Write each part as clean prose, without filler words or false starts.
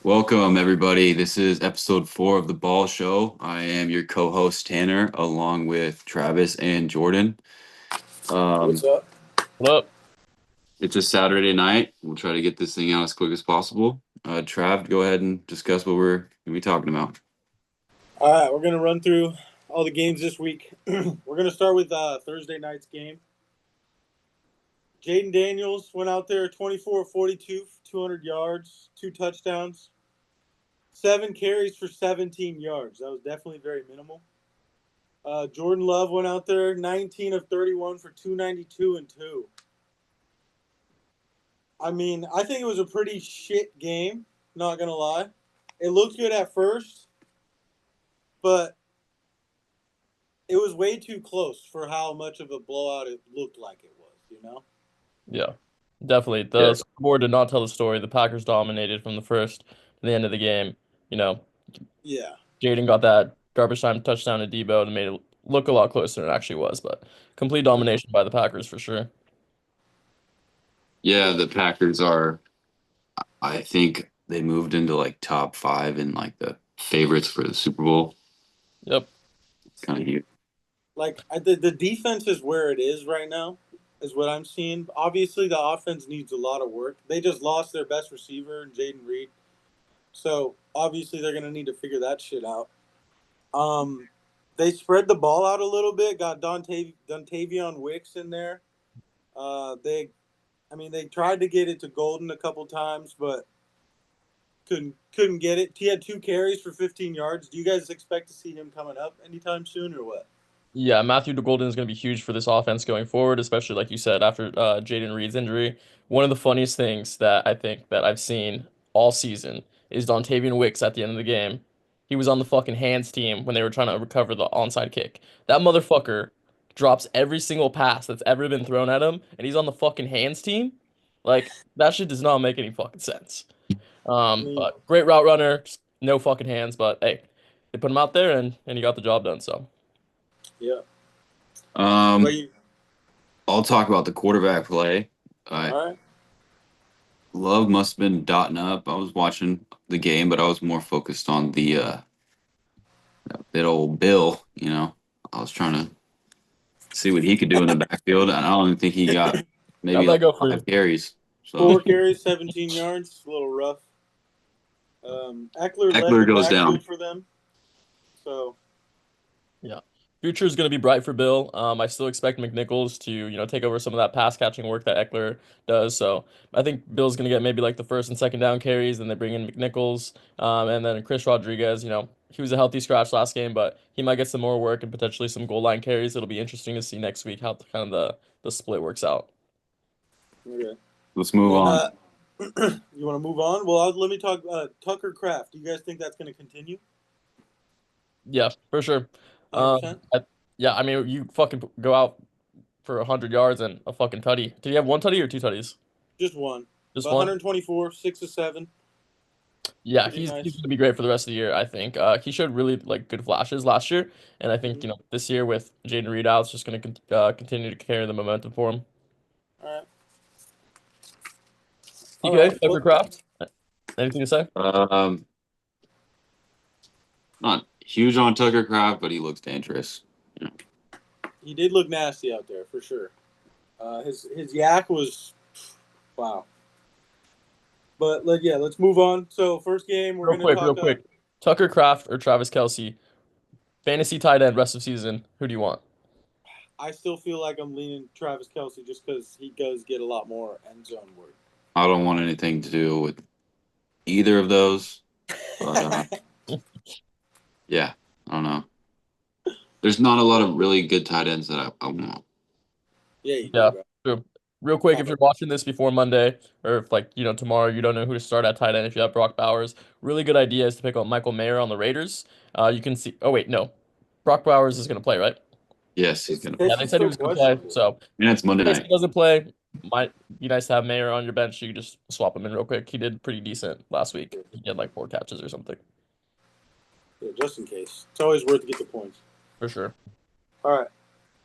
Welcome, everybody. This is episode 4 of The Ball Show. I am your co host, Tanner, along with Travis and Jordan. What's up? What up? It's a Saturday night. We'll try to get this thing out as quick as possible. Trav, go ahead and discuss what we're going to be talking about. All right, we're going to run through all the games this week. We're going to start with Thursday night's game. Jaden Daniels went out there 24-42, 200 yards, 2 touchdowns, 7 carries for 17 yards. That was definitely very minimal. Jordan Love went out there 19 of 31 for 292 and 2. I mean, I think it was a pretty shit game, not going to lie. It looked good at first, but it was way too close for how much of a blowout it looked like it was, you know? Yeah, definitely. The scoreboard did not tell the story. The Packers dominated from the first to the end of the game. Yeah. Jaden got that garbage time touchdown to Debo and made it look a lot closer than it actually was, but complete domination by the Packers for sure. Yeah, the Packers are, I think they moved into like top 5 in like the favorites for the Super Bowl. Yep. It's kind of huge. Like, the defense is where it is right now, is what I'm seeing. Obviously, the offense needs a lot of work. They just lost their best receiver, Jaden Reed. So, obviously, they're going to need to figure that shit out. They spread the ball out a little bit, got Dontavion Wicks in there. They tried to get it to Golden a couple times, but couldn't get it. He had 2 carries for 15 yards. Do you guys expect to see him coming up anytime soon or what? Yeah, Matthew Golden is going to be huge for this offense going forward, especially like you said after Jaden Reed's injury. One of the funniest things that I think that I've seen all season is Dontavian Wicks at the end of the game. He was on the fucking hands team when they were trying to recover the onside kick. That motherfucker drops every single pass that's ever been thrown at him, and he's on the fucking hands team. Like that shit does not make any fucking sense. But great route runner, just no fucking hands. But hey, they put him out there and he got the job done. So. Yeah. I'll talk about the quarterback play. All right. Love must have been dotting up. I was watching the game, but I was more focused on the that old Bill. I was trying to see what he could do in the backfield, and I don't even think he got maybe like 5 carries. So 4 carries, 17 yards, a little rough. Eckler goes down for them. So yeah, future is going to be bright for Bill. I still expect McNichols to take over some of that pass catching work that Eckler does. So I think Bill's going to get maybe like the first and second down carries, then they bring in McNichols, and then Chris Rodriguez. He was a healthy scratch last game, but he might get some more work and potentially some goal line carries. It'll be interesting to see next week how kind of the split works out. Okay. Let's move on. You want to move on? Well, let me talk Tucker Kraft. Do you guys think that's going to continue? Yeah, for sure. 100%? Yeah, I mean, you fucking go out for 100 yards and a fucking tutty. Did he have 1 tutty or 2 tutties? Just one. Just one. one? 124, 6 of 7. Yeah, he's going to be great for the rest of the year, I think. He showed really good flashes last year, and I think this year with Jaden Reed out, it's just going to continue to carry the momentum for him. All right. DK, Tucker Kraft, anything to say? Not huge on Tucker Kraft, but he looks dangerous. He did look nasty out there for sure. His yak was wow. But let's move on. So first game, we're going to talk. Real quick. Tucker Kraft or Travis Kelce, fantasy tight end rest of season. Who do you want? I still feel like I'm leaning Travis Kelce just because he does get a lot more end zone work. I don't want anything to do with either of those. But, yeah, I don't know. There's not a lot of really good tight ends that I want. Yeah, true. Real quick, if you're watching this before Monday, or if tomorrow you don't know who to start at tight end, if you have Brock Bowers, really good idea is to pick up Michael Mayer on the Raiders. You can see. Oh wait, no, Brock Bowers is going to play, right? Yes, he's going to. Yeah, they said he was going to play. So it's Monday night. If he doesn't play, might be nice to have Mayer on your bench. You can just swap him in real quick. He did pretty decent last week. He had like 4 catches or something. Yeah, just in case. It's always worth to get the points. For sure. All right.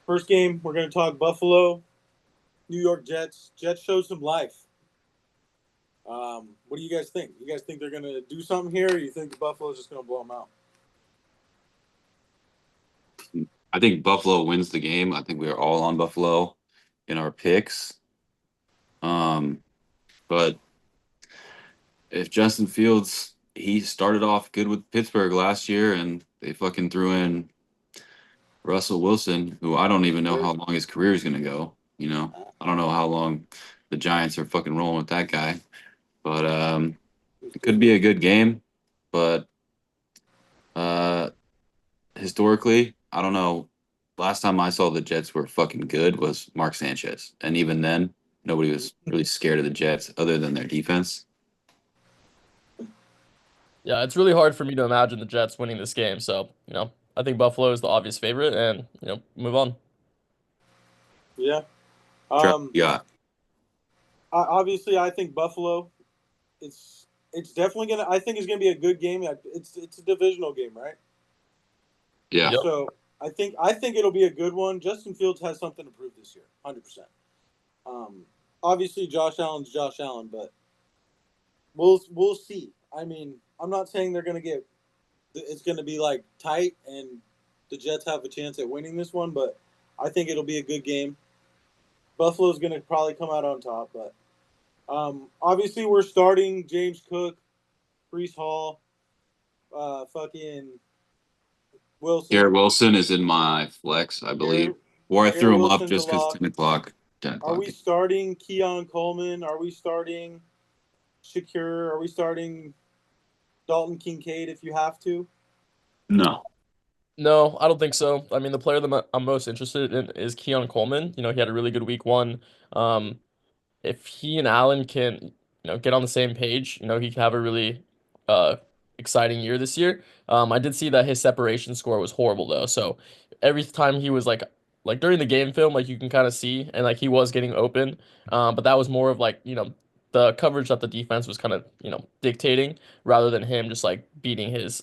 First game, we're going to talk Buffalo, New York Jets. Jets showed some life. What do you guys think? You guys think they're gonna do something here, or you think the Buffalo's just gonna blow them out? I think Buffalo wins the game. I think we are all on Buffalo in our picks. But if Justin Fields, he started off good with Pittsburgh last year, and they fucking threw in Russell Wilson, who I don't even know how long his career is gonna go. You know, I don't know how long the Giants are fucking rolling with that guy. But it could be a good game. But historically, I don't know. Last time I saw the Jets were fucking good was Mark Sanchez, and even then, nobody was really scared of the Jets other than their defense. Yeah, it's really hard for me to imagine the Jets winning this game. So, I think Buffalo is the obvious favorite and, move on. Yeah. Yeah, Obviously, I think Buffalo. It's definitely gonna. I think it's gonna be a good game. It's a divisional game, right? yeah. Yep. So I think it'll be a good one. Justin Fields has something to prove this year, 100%. Obviously, Josh Allen's Josh Allen, but we'll see. I mean, I'm not saying they're gonna get. It's gonna be like tight, and the Jets have a chance at winning this one, but I think it'll be a good game. Buffalo's gonna probably come out on top, but obviously we're starting James Cook, Brees Hall, fucking Wilson. Garrett Wilson is in my flex, I believe. Garrett, Or I Garrett threw him up Wilson's a just because lock. 10 o'clock. 10 Are o'clock. we starting Keon Coleman? Are we starting Shakir? Are we starting Dalton Kincaid if you have to? No. No, I don't think so. I mean, the player that I'm most interested in is Keon Coleman. He had a really good week one. Um, if he and Allen can, get on the same page, he could have a really uh exciting year this year. I did see that his separation score was horrible though. So every time he was like during the game film, like you can kind of see and like he was getting open. But that was more of like, the coverage that the defense was kind of, dictating rather than him just like beating his,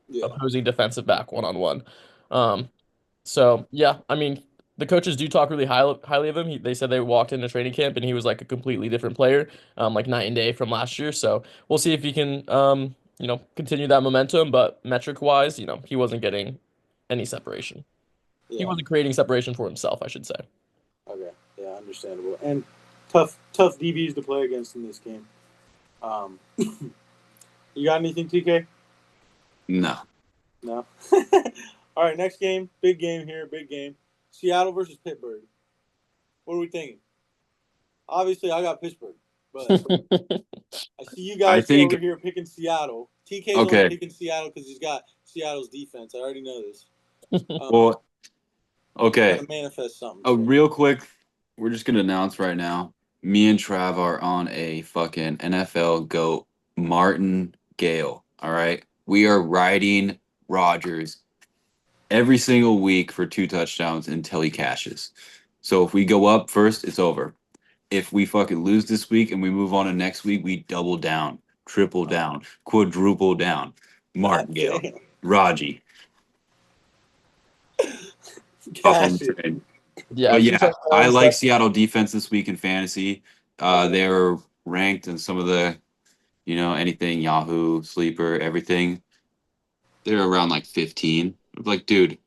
Yeah. opposing defensive back one on one. Um, so yeah, I mean, the coaches do talk really highly of him. They said they walked into training camp and he was like a completely different player, like night and day from last year. So we'll see if he can, continue that momentum. But metric wise, he wasn't getting any separation. He Yeah. wasn't creating separation for himself, I should say. Okay. Yeah, understandable. And tough DBs to play against in this game. You got anything, TK? No. No. All right, next game. Big game here. Big game. Seattle versus Pittsburgh. What are we thinking? Obviously, I got Pittsburgh, but I see you guys think- over here picking Seattle. TK's Okay. only picking Seattle because he's got Seattle's defense. I already know this. Well, okay. Gotta manifest something. Oh, real quick, we're just gonna announce right now. Me and Trav are on a fucking NFL GOAT Martin Gale. All right, we are riding Rodgers every single week for 2 touchdowns until he cashes. So if we go up first, it's over. If we fucking lose this week and we move on to next week, we double down, triple down, quadruple down. Martin Gale, Raji. Cash it. Yeah, But two yeah, touchdowns, I like that's- Seattle defense this week in fantasy. They're ranked in some of the, anything, Yahoo, Sleeper, everything. They're around like 15. Like, dude,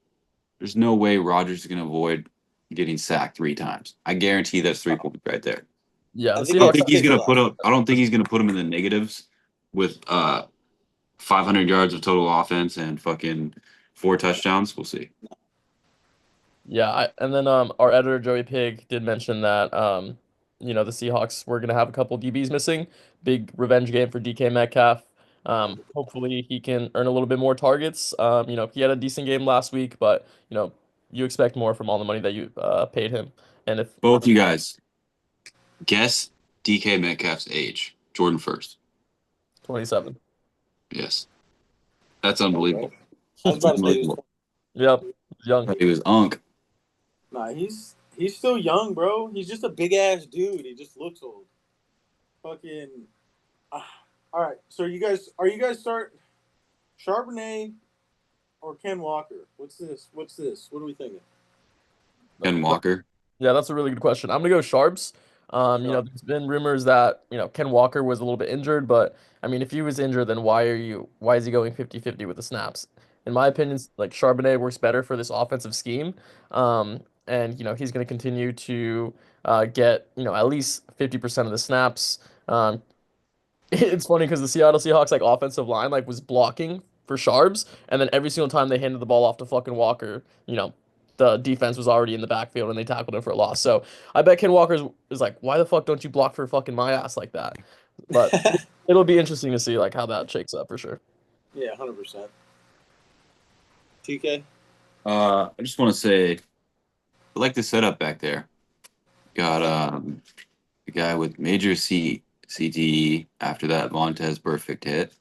there's no way Rodgers is going to avoid getting sacked 3 times. I guarantee that's 3 points right there. Yeah, I the think I don't Seahawks. think he's Seahawks- going to put up. I don't think he's going to put him in the negatives with 500 yards of total offense and fucking 4 touchdowns. We'll see. Yeah, and then our editor Joey Pig did mention that the Seahawks were gonna have a couple DBs missing. Big revenge game for DK Metcalf. Hopefully he can earn a little bit more targets. He had a decent game last week, but you expect more from all the money that you paid him. And if Both you guys, guess DK Metcalf's age. Jordan first. 27. Yes. That's unbelievable. I was about to say, Yep, young. He was unk. nah, he's still young, bro. He's just a big ass dude. He just looks old. Fucking. All right. So are you guys start Charbonnet or Ken Walker? What's this? What are we thinking? Ken Walker. Yeah, that's a really good question. I'm gonna go Sharps. Sure. There's been rumors that, Ken Walker was a little bit injured, but I mean, if he was injured, then why is he going 50-50 with the snaps? In my opinion, like Charbonnet works better for this offensive scheme. And he's going to continue to get, at least 50% of the snaps. It's funny because the Seattle Seahawks like offensive line like was blocking for Sharps, and then every single time they handed the ball off to fucking Walker, the defense was already in the backfield and they tackled him for a loss. So I bet Ken Walker is like, why the fuck don't you block for fucking my ass like that? But it'll be interesting to see like how that shakes up for sure. Yeah, 100%. TK. I just want to say, I like the setup back there. Got the guy with major CTE after that Montez perfect hit.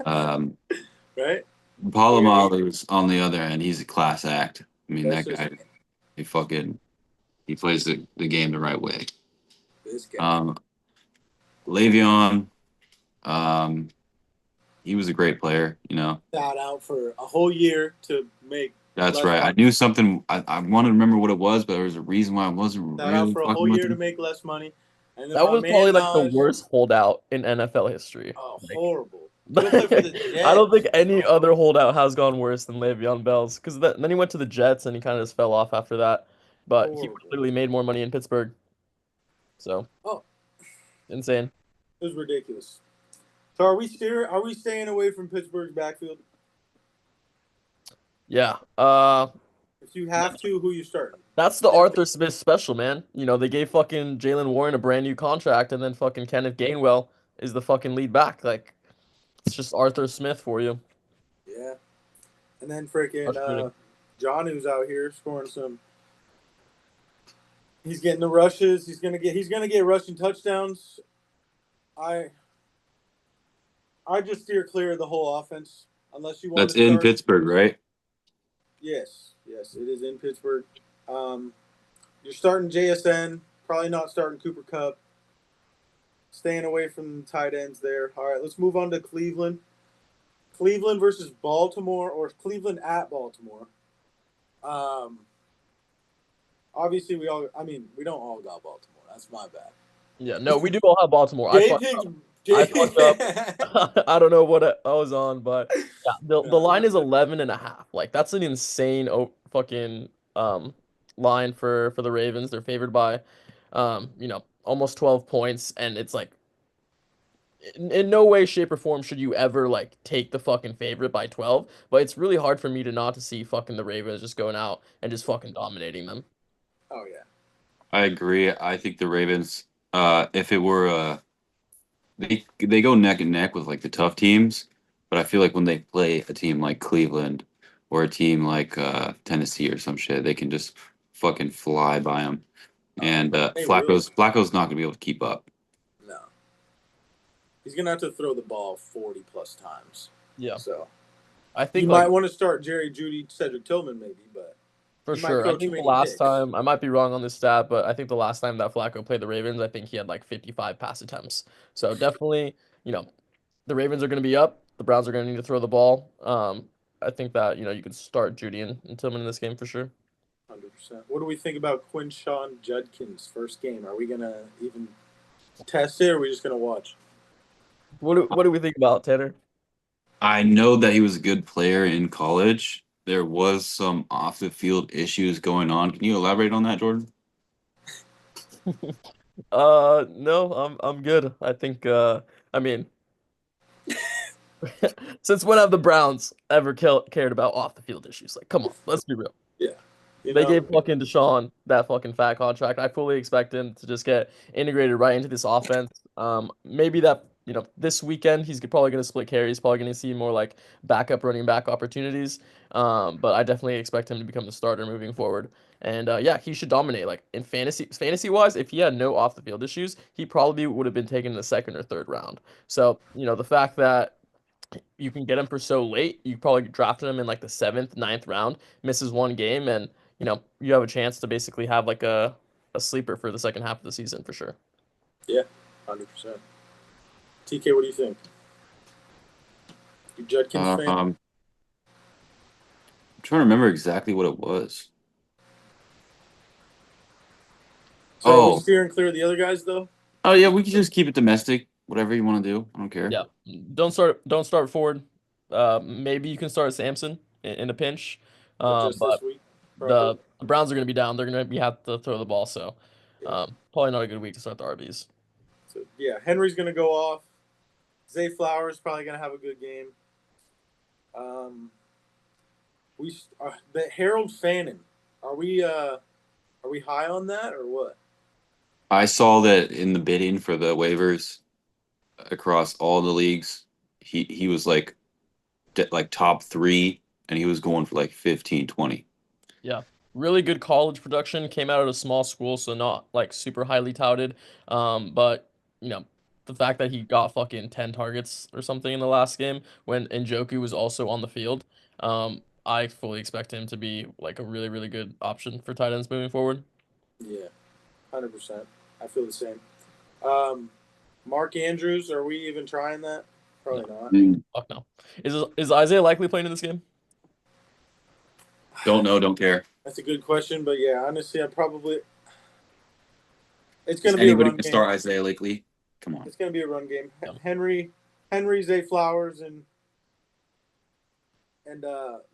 Um, Right? Palomalu's on the other end. He's a class act. I mean, That's that just guy, he plays the game the right way. this guy. Le'Veon, um, he was a great player. Sat out for a whole year to make. That's less right. I money. knew something. I want to remember what it was, but there was a reason why I wasn't Sat out really for a fucking whole with year to him. make less money, and then That my was probably man like the Naj. worst holdout in NFL history. Oh, Like, horrible. Go play for the Jets. I don't think any other holdout has gone worse than Le'Veon Bell's because then he went to the Jets and he kind of just fell off after that. But he Horrible. clearly made more money in Pittsburgh. So Oh, insane. it was ridiculous. So are we staying away from Pittsburgh's backfield? Yeah. If you have to, who you starting? That's the Arthur Smith special, man. They gave fucking Jalen Warren a brand new contract, and then fucking Kenneth Gainwell is the fucking lead back. Like, it's just Arthur Smith for you. Yeah. And then freaking Frustrating. John, who's out here scoring some. He's getting the rushes. He's gonna get rushing touchdowns. I just steer clear of the whole offense unless you want That's to in start. Pittsburgh, right? Yes, it is in Pittsburgh. You're starting JSN. Probably not starting Cooper Kupp. Staying away from tight ends there. All right, let's move on to Cleveland. Cleveland versus Baltimore, or Cleveland at Baltimore. Obviously, we don't all got Baltimore. That's my bad. Yeah, no, we do all have Baltimore. I fucked up. I fucked up. I don't know what I was on, but yeah, the line is 11 and a half. Like that's an insane fucking line for the Ravens. They're favored by almost 12 points, and it's like in no way, shape, or form should you ever like take the fucking favorite by 12. But it's really hard for me to not to see fucking the Ravens just going out and just fucking dominating them. Oh yeah. I agree. I think the Ravens, if it were they go neck and neck with like the tough teams, but I feel like when they play a team like Cleveland or a team like Tennessee or some shit, they can just fucking fly by them. And They will. Flacco's not gonna be able to keep up. No. He's gonna have to throw the ball 40 plus times. Yeah, So I you think might like want to start Jerry Judy, Cedric Tillman, maybe, but for he might sure. throw I too think the many last picks. time I might be wrong on this stat, but I think the last time that Flacco played the Ravens, I think he had like 55 pass attempts. So definitely, the Ravens are going to be up. The Browns are going to need to throw the ball. I think that you can start Judy and Tillman in this game for sure. 100%. What do we think about Quinshawn Judkins' first game? Are we gonna even test it, or are we just gonna watch? What do we think about Tanner? I know that he was a good player in college. There was some off the field issues going on. Can you elaborate on that, Jordan? No, I'm good. I think I mean since when have the Browns ever cared about off the field issues? Like, come on, let's be real. Yeah, They gave fucking Deshaun that fucking fat contract. I fully expect him to just get integrated right into this offense. Maybe that this weekend he's probably going to split carries, probably going to see more like backup running back opportunities. But I definitely expect him to become the starter moving forward. And yeah, he should dominate. Like in fantasy wise, if he had no off the field issues, he probably would have been taken in the second or third round. So the fact that you can get him for so late, you probably drafted him in like the seventh, ninth round, misses one game, and you have a chance to basically have like a sleeper for the second half of the season for sure. Yeah, 100%. TK, what do you think? You Judkins fan? I'm trying to remember exactly what it was. So are we Oh, steering clear of the other guys though? oh yeah, we can just keep it domestic. Whatever you want to do, I don't care. Yeah, don't start Ford. Maybe you can start Samson in a pinch. Just this But week, probably. the Browns are going to be down. They're going to be have to throw the ball. So, Yeah. probably not a good week to start the RBs. So yeah, Henry's gonna go off. Zay Flowers probably gonna have a good game. The Harold Fannin. Are we high on that or what? I saw that in the bidding for the waivers across all the leagues, he was like top 3, and he was going for like 15, 20. Yeah, really good college production. Came out of a small school, so not like super highly touted. But you know, the fact that he got fucking 10 targets or something in the last game when Njoku was also on the field, I fully expect him to be like a really, really good option for tight ends moving forward. Yeah, 100%. I feel the same. Mark Andrews, are we even trying that? Probably not. Fuck no. Is Isaiah likely playing in this game? Don't know, don't care. That's a good question, but yeah, honestly, I probably. It's going to be a Anybody run can game. start Isaiah Likely. Come on. It's going to be a run game. Yeah. Henry, Zay Flowers, and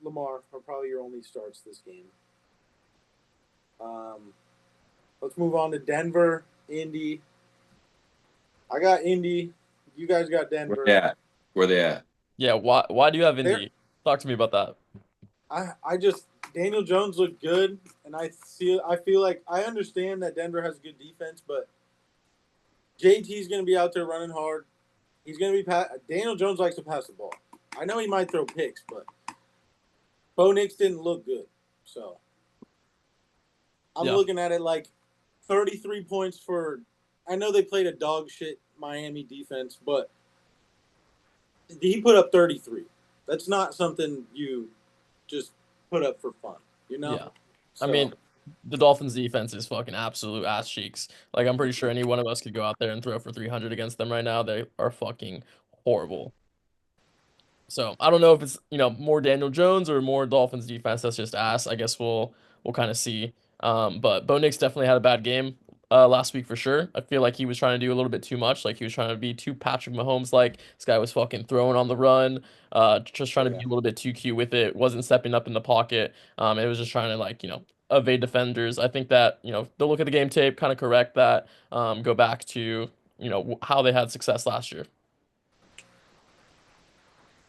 Lamar are probably your only starts this game. Let's move on to Denver, Indy. I got Indy. You guys got Denver. Where they at? Yeah, why do you have They're- Indy? Talk to me about that. I just Daniel Jones looked good, and I feel like I understand that Denver has good defense, but JT's going to be out there running hard. He's going to be Daniel Jones likes to pass the ball. I know he might throw picks, but Bo Nix didn't look good, so I'm looking at it like 33 points for. I know they played a dog shit Miami defense, but he put up 33. That's not something you just put up for fun, you know? Yeah. I mean, the Dolphins defense is fucking absolute ass cheeks. Like, I'm pretty sure any one of us could go out there and throw for 300 against them right now. They are fucking horrible. So I don't know if it's, more Daniel Jones or more Dolphins defense that's just ass. I guess we'll kind of see. But Bo Nix definitely had a bad game last week for sure. I feel like he was trying to do a little bit too much. Like he was trying to be too Patrick Mahomes like. This guy was fucking throwing on the run, just trying to be a little bit too cute with it. Wasn't stepping up in the pocket. It was just trying to evade defenders. I think that, they'll look at the game tape, kind of correct that, go back to, how they had success last year.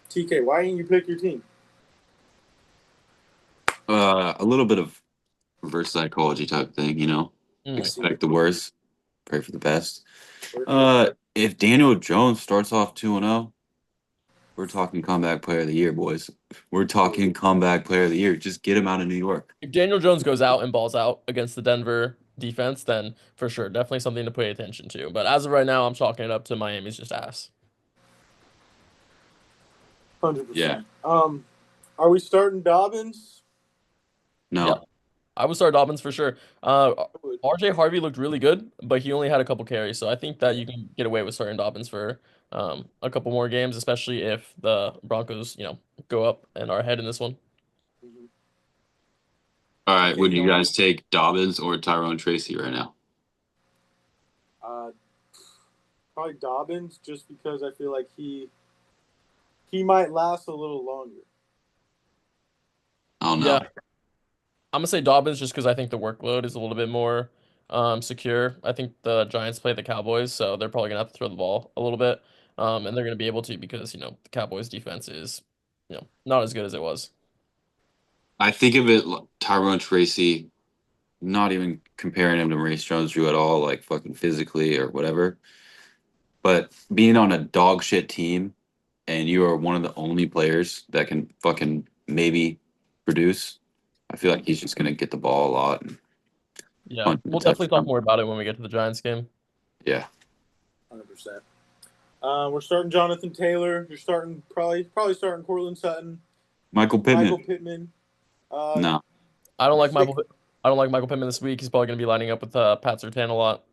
TK, why didn't you pick your team? A little bit of reverse psychology type thing, Expect the worst, pray for the best. If Daniel Jones starts off 2-0, we're talking comeback player of the year, boys. We're talking comeback player of the year. Just get him out of New York. If Daniel Jones goes out and balls out against the Denver defense, then for sure, definitely something to pay attention to. But as of right now, I'm chalking it up to Miami's just ass. 100%. Yeah. Are we starting Dobbins? No. Yeah. I would start Dobbins for sure. RJ Harvey looked really good, but he only had a couple carries, so I think that you can get away with starting Dobbins for a couple more games, especially if the Broncos, go up and are ahead in this one. Mm-hmm. All right. Would you guys take Dobbins or Tyrone Tracy right now? Probably Dobbins, just because I feel like he might last a little longer. Oh no. Yeah. I'm gonna say Dobbins just because I think the workload is a little bit more secure. I think the Giants play the Cowboys, so they're probably gonna have to throw the ball a little bit, and they're gonna be able to because the Cowboys defense is not as good as it was. I think of it Tyrone Tracy, not even comparing him to Maurice Jones-Drew at all, like fucking physically or whatever. But being on a dog shit team and you are one of the only players that can fucking maybe produce, I feel like he's just gonna get the ball a lot. Yeah, we'll definitely talk more about it when we get to the Giants game. Yeah. 100%. We're starting Jonathan Taylor. You're starting probably starting Courtland Sutton. Michael Pittman. No. I don't like Michael Pittman this week. He's probably gonna be lining up with Pat Surtain a lot.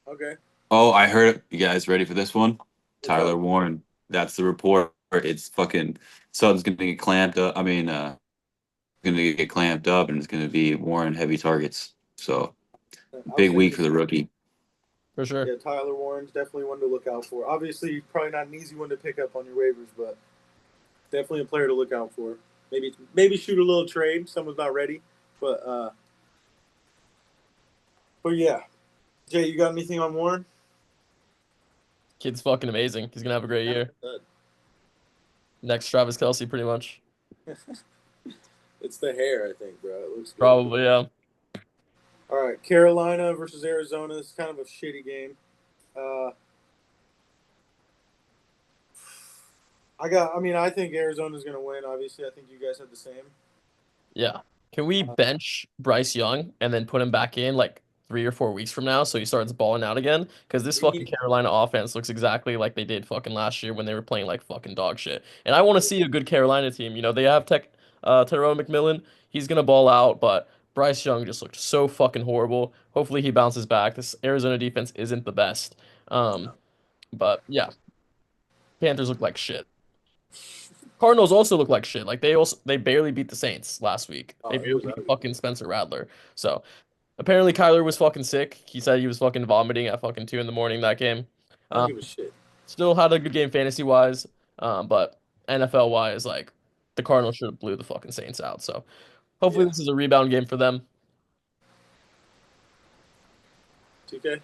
Okay. Oh, I heard it. You guys ready for this one? Tyler Warren. That's the report. It's fucking Sutton's gonna get clamped up. Gonna get clamped up, and it's gonna be Warren heavy targets. So I Big was week for thinking, the rookie. For sure. yeah, Tyler Warren's definitely one to look out for. Obviously, probably not an easy one to pick up on your waivers, but definitely a player to look out for. Maybe shoot a little trade. Someone's not ready, but yeah. Jay, you got anything on Warren? Kid's fucking amazing. He's gonna have a great year. Good. Next Travis Kelce, pretty much. It's the hair, I think, bro. It looks good. Probably, yeah. All right, Carolina versus Arizona. It's kind of a shitty game. I think Arizona's going to win. Obviously, I think you guys had the same. Yeah. Can we bench Bryce Young and then put him back in like 3 or 4 weeks from now so he starts balling out again? Because this fucking Carolina offense looks exactly like they did fucking last year when they were playing like fucking dog shit. And I want to see a good Carolina team. You know, they have Tyrone McMillan. He's gonna ball out, but Bryce Young just looked so fucking horrible. Hopefully he bounces back. This Arizona defense isn't the best. But yeah, Panthers look like shit. Cardinals also look like shit. Like they barely beat the Saints last week. Oh, They it barely was beat ugly. fucking Spencer Rattler. So apparently Kyler was fucking sick. He said he was fucking vomiting at fucking 2 in the morning that game. I don't Um, give a shit. Still had a good game fantasy wise. But NFL wise, like the Cardinals should have blew the fucking Saints out. So hopefully Yeah. this is a rebound game for them. 2K?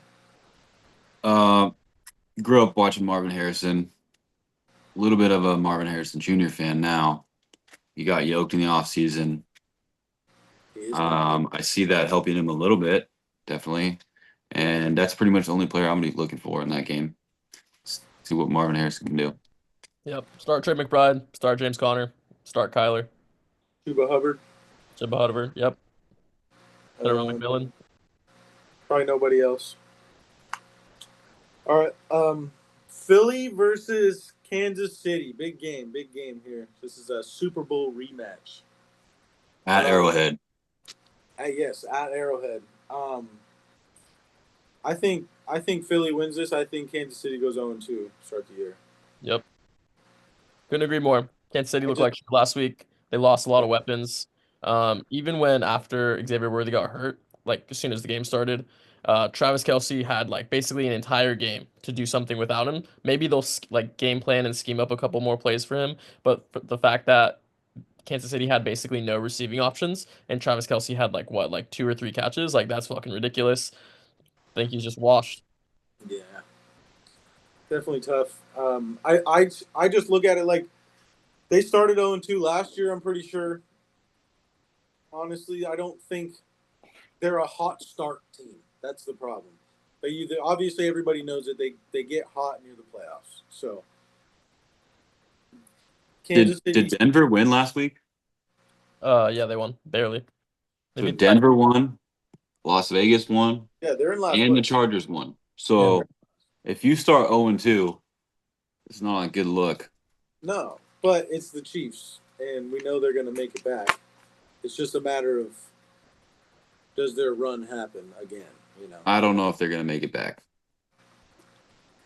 Grew up watching Marvin Harrison. A little bit of a Marvin Harrison Jr. fan now. He got yoked in the offseason. He is I see that helping him a little bit, definitely. And that's pretty much the only player I'm going to be looking for in that game. See what Marvin Harrison can do. Yep. Start Trey McBride. Start James Conner. Start Kyler. Chuba Hubbard. Chuba Hubbard. Yep. Tyrone McMillan. Probably nobody else. All right. Philly versus Kansas City. Big game here. This is a Super Bowl rematch. At Arrowhead. Yes, at Arrowhead. I think Philly wins this. I think Kansas City goes 0-2 to start the year. Yep. Couldn't agree more. Kansas City looked like shit last week. They lost a lot of weapons. Even when after Xavier Worthy got hurt, like as soon as the game started, Travis Kelce had like basically an entire game to do something without him. Maybe they'll like game plan and scheme up a couple more plays for him, but the fact that Kansas City had basically no receiving options and Travis Kelce had like 2 or 3 catches, like that's fucking ridiculous. I think he's just washed. Yeah, definitely tough. I just look at it like they started 0-2 last year. I'm pretty sure. Honestly, I don't think they're a hot start team. That's the problem. But obviously everybody knows that they get hot near the playoffs. So Kansas City. Did Denver win last week? Yeah, they won barely. They So beat the Denver won, Las Vegas won, Yeah, they're in last and the place. Chargers won. So if you start 0-2, it's not a good look. No, but it's the Chiefs, and we know they're going to make it back. It's just a matter of does their run happen again? You know. I don't know if they're going to make it back.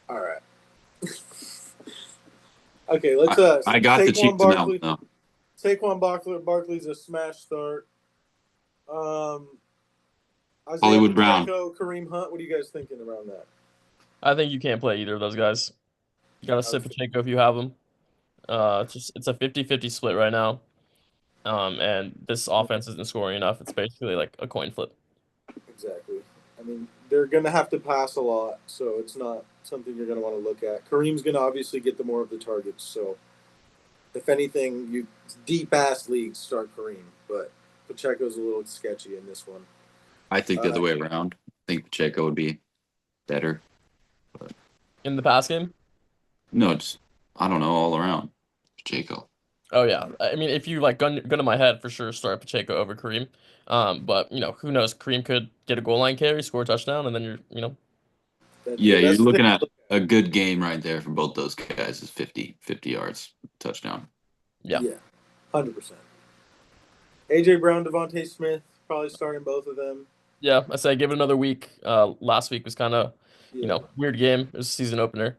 All right. Okay, let's. I got the Chiefs in that one, though. Saquon Barkley's a smash start. Isaiah Hollywood Brown. Pacheco, Kareem Hunt. What are you guys thinking around that? I think you can't play either of those guys. You gotta sit Pacheco if you have them. It's a 50-50 split right now. And this offense isn't scoring enough. It's basically like a coin flip. Exactly. I mean, they're going to have to pass a lot, so it's not something you're going to want to look at. Kareem's going to obviously get the more of the targets, so if anything, you deep ass leagues start Kareem, but Pacheco's a little sketchy in this one. I think the other way around. I think Pacheco would be better. But In the pass game? no, just I don't know, all around. Pacheco. Oh yeah. I mean, if you like gun to my head, for sure start Pacheco over Kareem. But who knows? Kareem could get a goal line carry, score a touchdown, and then Yeah, you're looking at a good game right there for both those guys. Is 50 yards touchdown. Yeah, 100%. AJ Brown, Devontae Smith, probably starting both of them. yeah. I say give it another week. Last week was kind of weird game. It was a season opener.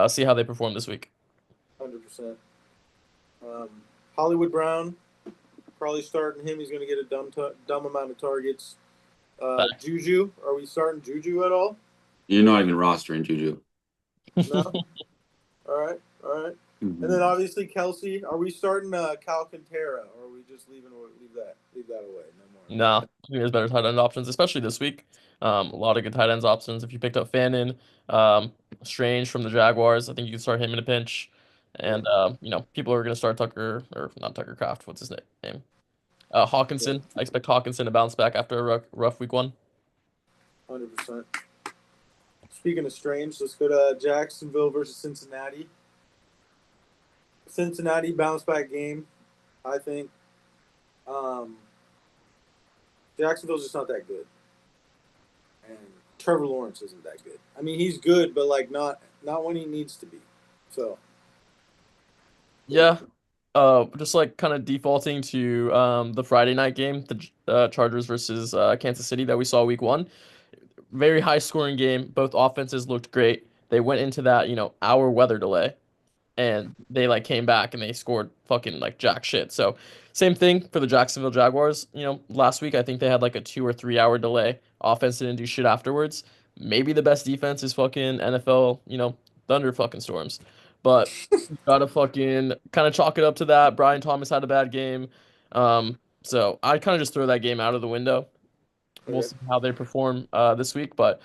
See how they perform this week. 100%. Hollywood Brown, probably starting him. He's going to get a dumb amount of targets. Facts. Juju. Are we starting Juju at all? You're not even rostering Juju. No. All right. All right. And then obviously Kelsey. Are we starting Calcantara, or are we just leave that away? No more. No, I think there's better tight end options, especially this week. A lot of good tight ends options. If you picked up Fannin, Strange from the Jaguars, I think you can start him in a pinch. And people are gonna start Tucker or not Tucker Craft. What's his name? Yeah, Hawkinson. I expect Hawkinson to bounce back after a rough week one. 100%. Speaking of strange, let's go to Jacksonville versus Cincinnati. Cincinnati bounce back game, I think. Um, Jacksonville's just not that good, and Trevor Lawrence isn't that good. I mean, he's good, but like not when he needs to be. So Yeah. Just like kind of defaulting to the Friday night game, the Chargers versus Kansas City that we saw week one. Very high scoring game. Both offenses looked great. They went into that, hour weather delay and they like came back and they scored fucking like jack shit. So same thing for the Jacksonville Jaguars. Last week I think they had like a 2 or 3 hour delay. Offense didn't do shit afterwards. Maybe the best defense is fucking NFL, Thunder fucking Storms. But you gotta fucking kind of chalk it up to that. Brian Thomas had a bad game. So I kind of just throw that game out of the window. We'll okay, see how they perform this week. But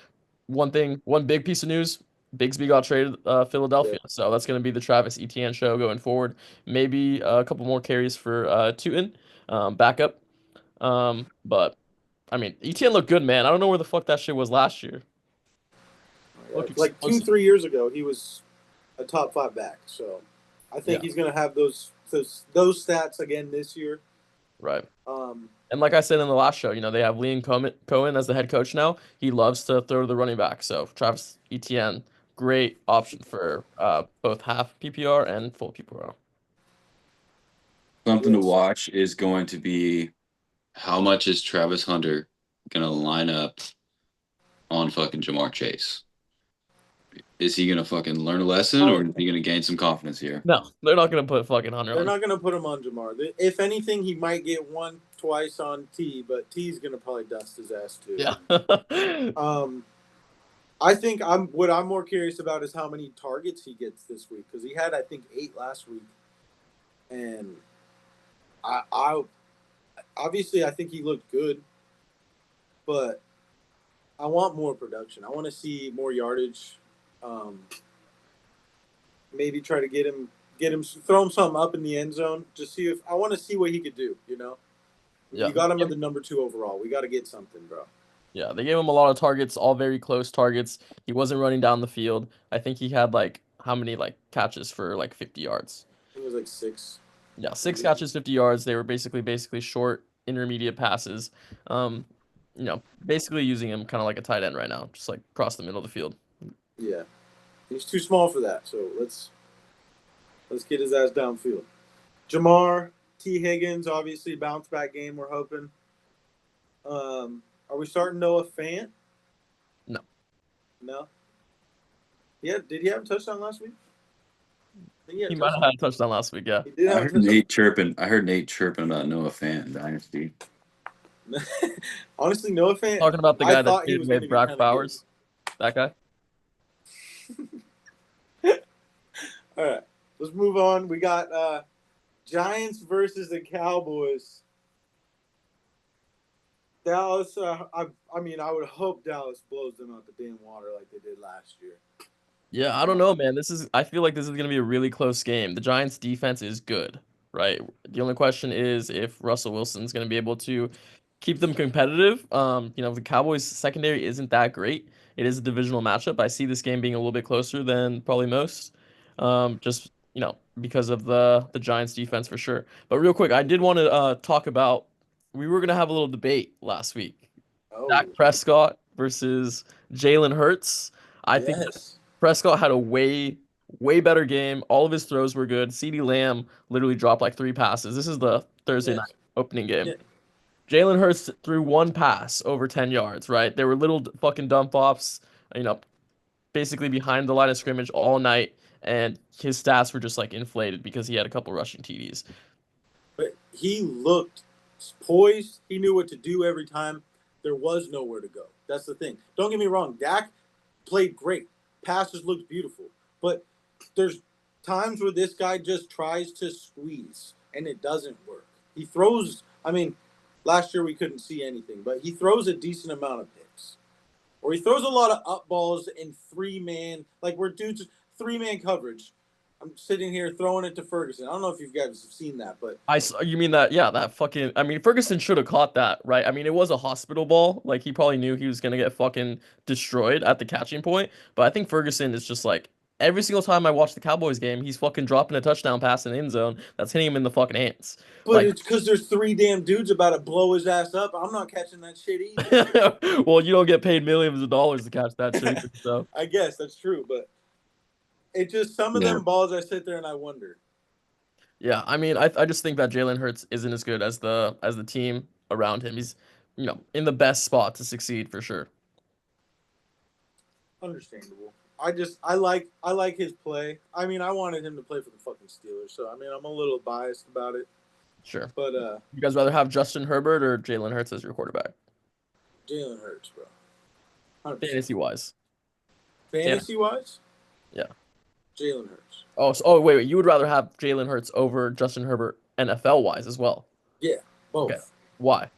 one big piece of news: Bigsby got traded yeah, Philadelphia, so that's going to be the Travis Etienne show going forward. Maybe a couple more carries for Tootin, backup. But I mean, Etienne looked good, man. I don't know where the fuck that shit was last year. Look like explosive, 2-3 years ago, he was a top 5 back. So I yeah, think he's gonna have those stats again this year. right. Um, And like I said in the last show, they have Liam Cohen as the head coach now. He loves to throw to the running back. So Travis Etienne, great option for both half PPR and full PPR. Something to yes. watch is going to be how much is Travis Hunter gonna line up on fucking Jamar Chase? Is he gonna fucking learn a lesson or is he gonna gain some confidence here? No, they're not gonna put fucking Hunter They're on. not gonna put him on Jamar. If anything, he might get one twice on T, but T's gonna probably dust his ass too. Yeah. Um, I think what I'm more curious about is how many targets he gets this week because he had I think 8 last week, and I obviously I think he looked good, but I want more production. I want to see more yardage. Um, maybe try to get him, throw him something up in the end zone. Just see if I want to see what he could do. Yeah. You got him at the number 2 overall. We got to get something, bro. Yeah, they gave him a lot of targets, all very close targets. He wasn't running down the field. I think he had like how many like catches for like 50 yards? It was like 6. Yeah, 6 catches, 50 yards. They were basically short, intermediate passes. Basically using him kind of like a tight end right now, just like across the middle of the field. Yeah, he's too small for that. So let's get his ass downfield. Jamar T Higgins, obviously bounce back game. We're hoping. Are we starting Noah Fant? No. No. Yeah. Did he have a touchdown last week? I think He might have had a touchdown last week, yeah. He did I have a heard touchdown. Nate chirping. I heard Nate chirping about Noah Fant Dynasty. Honestly, Noah Fant. Talking about the I guy that thought he traded was away gonna be Brock kinda Bowers. That guy? All right, let's move on. We got Giants versus the Cowboys. Dallas. I mean, I would hope Dallas blows them out the damn water like they did last year. Yeah, I don't know, man. I feel like this is gonna be a really close game. The Giants defense is good, right? The only question is if Russell Wilson's gonna be able to keep them competitive. The Cowboys secondary isn't that great. It is a divisional matchup. I see this game being a little bit closer than probably most. Just, because of the Giants defense for sure. But real quick, I did want to talk about we were gonna have a little debate last week. Oh, Dak Prescott versus Jalen Hurts. I think yes. Prescott had a way better game. All of his throws were good. CeeDee Lamb literally dropped like 3 passes. This is the Thursday Yes. night opening game. Yeah. Jalen Hurts threw 1 pass over 10 yards, right? There were little fucking dump offs, you know, basically behind the line of scrimmage all night, and his stats were just like inflated because he had a couple rushing TDs. But he looked poised. He knew what to do every time. There was nowhere to go. That's the thing. Don't get me wrong. Dak played great. Passes looked beautiful. But there's times where this guy just tries to squeeze and it doesn't work. He throws, I mean, last year we couldn't see anything, but he throws a decent amount of picks. Or he throws a lot of up balls in 3-man, like where dudes 3-man coverage. I'm sitting here throwing it to Ferguson. I don't know if you guys have seen that, but You mean that? Yeah, that fucking. I mean, Ferguson should have caught that, right? I mean, it was a hospital ball. Like he probably knew he was gonna get fucking destroyed at the catching point. But I think Ferguson is just like every single time I watch the Cowboys game, he's fucking dropping a touchdown pass in the end zone that's hitting him in the fucking hands. but it's because there's 3 damn dudes about to blow his ass up. I'm not catching that shit either. Well, you don't get paid millions of dollars to catch that shit, so. I guess that's true, but it just some of them balls I sit there and I wonder. Yeah, I mean, I just think that Jalen Hurts isn't as good as the team around him. He's, in the best spot to succeed for sure. Understandable. I like his play. I mean, I wanted him to play for the fucking Steelers, so I mean, I'm a little biased about it. Sure. But you guys rather have Justin Herbert or Jalen Hurts as your quarterback? Jalen Hurts, bro. 100%. Fantasy wise. Fantasy wise? Yeah. Jalen Hurts. Wait. You would rather have Jalen Hurts over Justin Herbert NFL wise as well? Yeah, both. Okay. Why?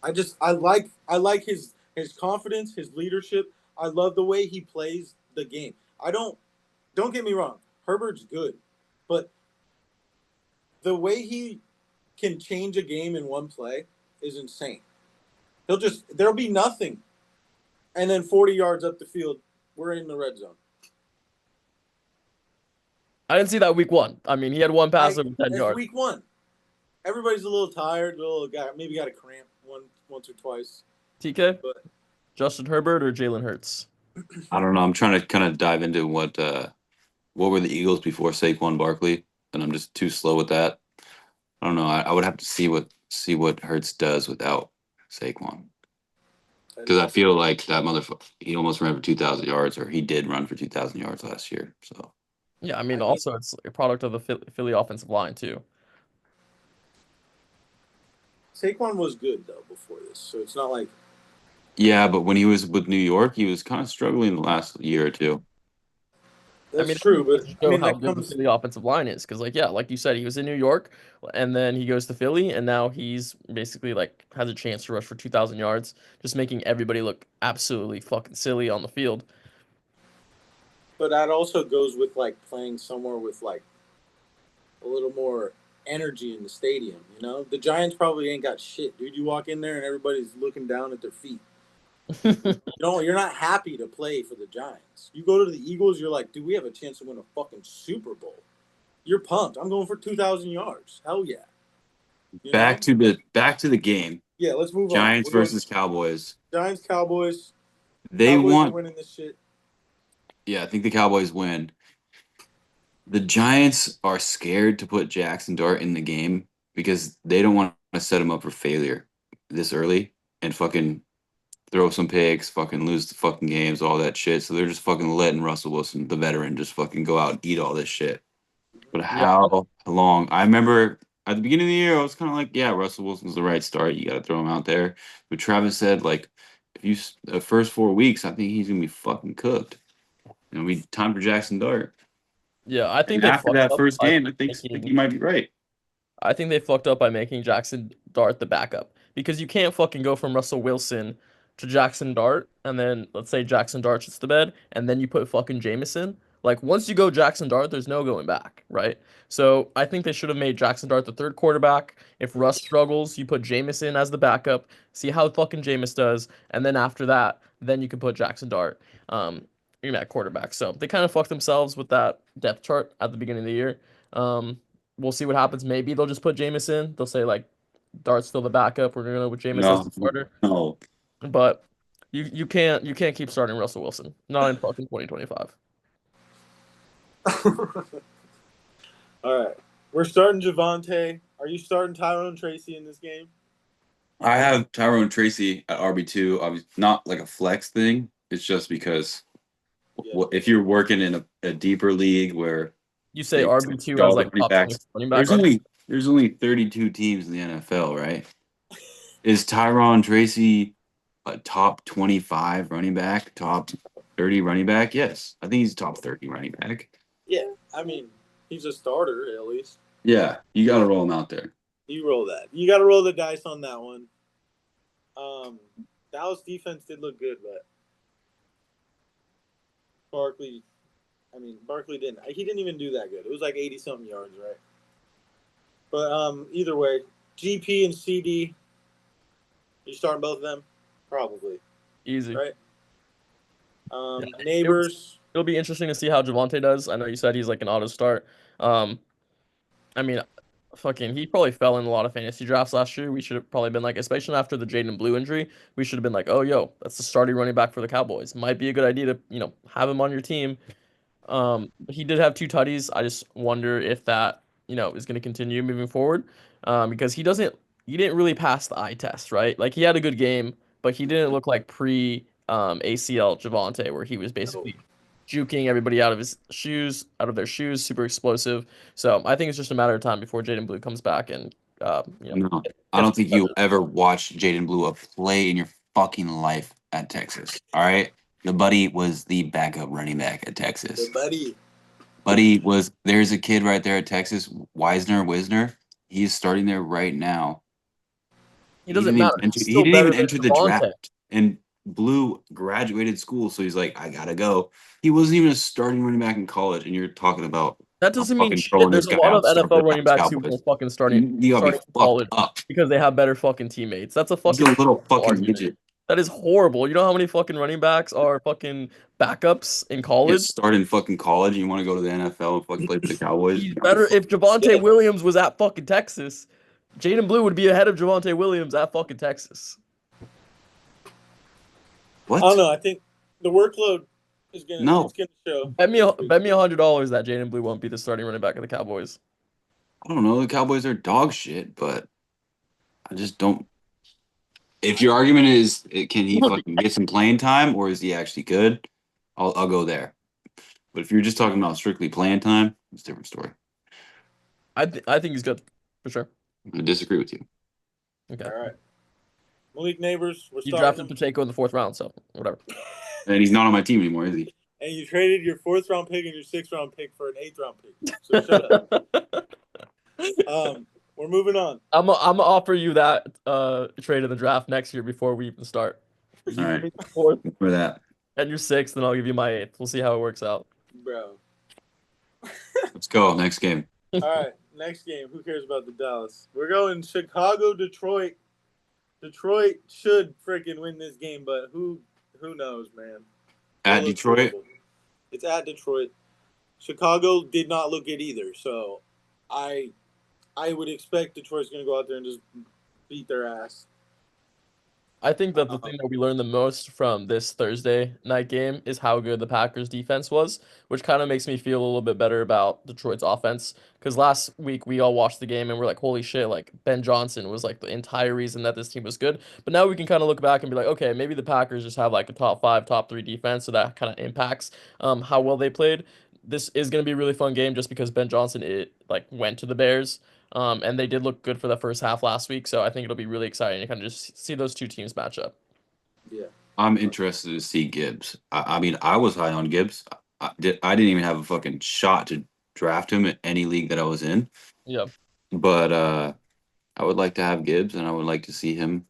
I like his confidence, his leadership. I love the way he plays the game. Don't get me wrong. Herbert's good, but the way he can change a game in one play is insane. There'll be nothing. And then 40 yards up the field, we're in the red zone. I didn't see that week 1. I mean, he had one pass over 10 yards. Week 1. Everybody's a little tired, maybe got a cramp once or twice. TK? But Justin Herbert or Jalen Hurts? I don't know. I'm trying to kind of dive into what were the Eagles before Saquon Barkley, and I'm just too slow with that. I don't know. I would have to see what Hurts does without Saquon, because I feel like that motherfucker, he almost ran for 2,000 yards, or he did run for 2,000 yards last year. So yeah, I mean, also it's a product of the Philly offensive line too. Saquon was good though before this, so it's not like. Yeah, but when he was with New York, he was kind of struggling the last year or two. That's true, but how good the Philly offensive line is, because like you said, he was in New York, and then he goes to Philly, and now he's basically has a chance to rush for 2,000 yards, just making everybody look absolutely fucking silly on the field. But that also goes with playing somewhere with a little more energy in the stadium. The Giants probably ain't got shit, dude. You walk in there and everybody's looking down at their feet. You're not happy to play for the Giants. You go to the Eagles, you're like, dude, we have a chance to win a fucking Super Bowl. You're pumped. I'm going for 2,000 yards. Hell yeah. Back to the game. Yeah, let's move Giants versus Cowboys. Giants, Cowboys. They want winning this shit. Yeah, I think the Cowboys win. The Giants are scared to put Jackson Dart in the game because they don't want to set him up for failure this early and fucking throw some picks, fucking lose the fucking games, all that shit. So they're just fucking letting Russell Wilson, the veteran, just fucking go out and eat all this shit. But how long? I remember at the beginning of the year, I was kind of like, yeah, Russell Wilson's the right start. You got to throw him out there. But Travis said, if the first 4 weeks, I think he's going to be fucking cooked. It'll be time for Jackson Dart. Yeah, I think after that first game, I think you might be right. I think they fucked up by making Jackson Dart the backup, because you can't fucking go from Russell Wilson to Jackson Dart, and then let's say Jackson Dart shits the bed, and then you put fucking Jameson. Once you go Jackson Dart, there's no going back, right? So I think they should have made Jackson Dart the third quarterback. If Russ struggles, you put Jameson as the backup, see how fucking Jameis does, and then after that, then you can put Jackson Dart at quarterback. So they kind of fucked themselves with that depth chart at the beginning of the year. We'll see what happens. Maybe they'll just put Jameis in. They'll say Dart's still the backup. We're gonna go with Jameis as the starter. No. But you can't keep starting Russell Wilson. Not in fucking 2025. All right. We're starting Javonte. Are you starting Tyrone Tracy in this game? I have Tyrone Tracy at RB2. Not like a flex thing. It's just because if you're working in a deeper league where you say RB2 has top running back, there's only 32 teams in the NFL, right? Is Tyron Tracy a top 25 running back, top 30 running back? Yes, I think he's top 30 running back. Yeah, I mean, he's a starter at least. Yeah, you got to roll him out there. You roll that. You got to roll the dice on that one. Dallas defense did look good, but Barkley didn't. He didn't even do that good. It was like 80 something yards, right? But either way, GP and CD. You starting both of them? Probably. Easy. Right. Yeah. Neighbors. It'll be interesting to see how Javonte does. I know you said he's like an auto start. I mean, fucking, he probably fell in a lot of fantasy drafts last year. We should have probably been like, especially after the Jaden Blue injury, we should have been like, oh, yo, that's the starting running back for the Cowboys. Might be a good idea to, have him on your team. He did have 2 tutties. I just wonder if that, is going to continue moving forward. Because he didn't really pass the eye test, right? Like he had a good game, but he didn't look like pre ACL Javonte, where he was basically juking everybody out of their shoes, super explosive. So I think it's just a matter of time before Jaden Blue comes back and No, I don't think you'll ever watch Jaden Blue a play in your fucking life at Texas. All right, the buddy was the backup running back at Texas. The buddy was. There's a kid right there at Texas, Wisner. He's starting there right now. He doesn't matter. He didn't even enter the draft. And Blue graduated school, so he's like, I gotta go. He wasn't even a starting running back in college, and you're talking about that doesn't mean shit. There's a lot of NFL running backs who were fucking starting college because they have better fucking teammates. That's a fucking little fucking midget. That is horrible. You know how many fucking running backs are fucking backups in college? Start in fucking college and you want to go to the NFL and fucking play for the Cowboys? He's better if Javonte Williams was at fucking Texas. Jaden Blue would be ahead of Javonte Williams at fucking Texas. What? I don't know. I think the workload is gonna show. Bet me $100 that Jaden Blue won't be the starting running back of the Cowboys. I don't know. The Cowboys are dog shit, but I just don't. If your argument is, can he fucking get some playing time, or is he actually good? I'll go there. But if you're just talking about strictly playing time, it's a different story. I think he's good for sure. I disagree with you. Okay. All right. Malik Neighbors. You drafted Pacheco in the 4th round, so whatever. And he's not on my team anymore, is he? And you traded your 4th round pick and your 6th round pick for an 8th round pick. So shut up. We're moving on. I'm gonna offer you that trade in the draft next year before we even start. All right. 4th for that. And your 6th, then I'll give you my 8th. We'll see how it works out. Bro. Let's go. Next game. All right. Next game. Who cares about the Dallas? We're going Chicago, Detroit. Detroit should freaking win this game, but who knows, man? At Detroit? Terrible. It's at Detroit. Chicago did not look good either, so I would expect Detroit's going to go out there and just beat their ass. I think that the thing that we learned the most from this Thursday night game is how good the Packers defense was, which kind of makes me feel a little bit better about Detroit's offense. Because last week we all watched the game and we're like, holy shit, like Ben Johnson was like the entire reason that this team was good. But now we can kind of look back and be like, okay, maybe the Packers just have like a top 5, top 3 defense, so that kind of impacts how well they played. This is going to be a really fun game just because Ben Johnson went to the Bears. And they did look good for the first half last week, so I think it'll be really exciting to kind of just see those two teams match up. Yeah, I'm interested to see Gibbs. I mean, I was high on Gibbs. I didn't even have a fucking shot to draft him in any league that I was in. Yeah. But I would like to have Gibbs, and I would like to see him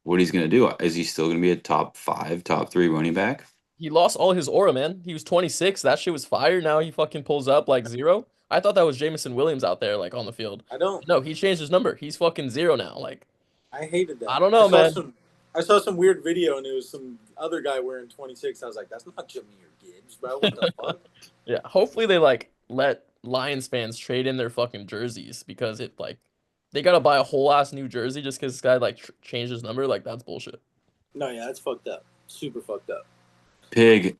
what he's going to do. Is he still going to be a top 5, top 3 running back? He lost all his aura, man. He was 26. That shit was fire. Now he fucking pulls up like 0. I thought that was Jameson Williams out there, like, on the field. I don't. No, he changed his number. He's fucking 0 now. Like, I hated that. I don't know, man. I saw some weird video, and it was some other guy wearing 26. I was like, that's not Jameer Gibbs, bro. What the fuck? Yeah, hopefully they, let Lions fans trade in their fucking jerseys because they got to buy a whole-ass new jersey just because this guy, changed his number. Like, that's bullshit. No, yeah, that's fucked up. Super fucked up. Pig.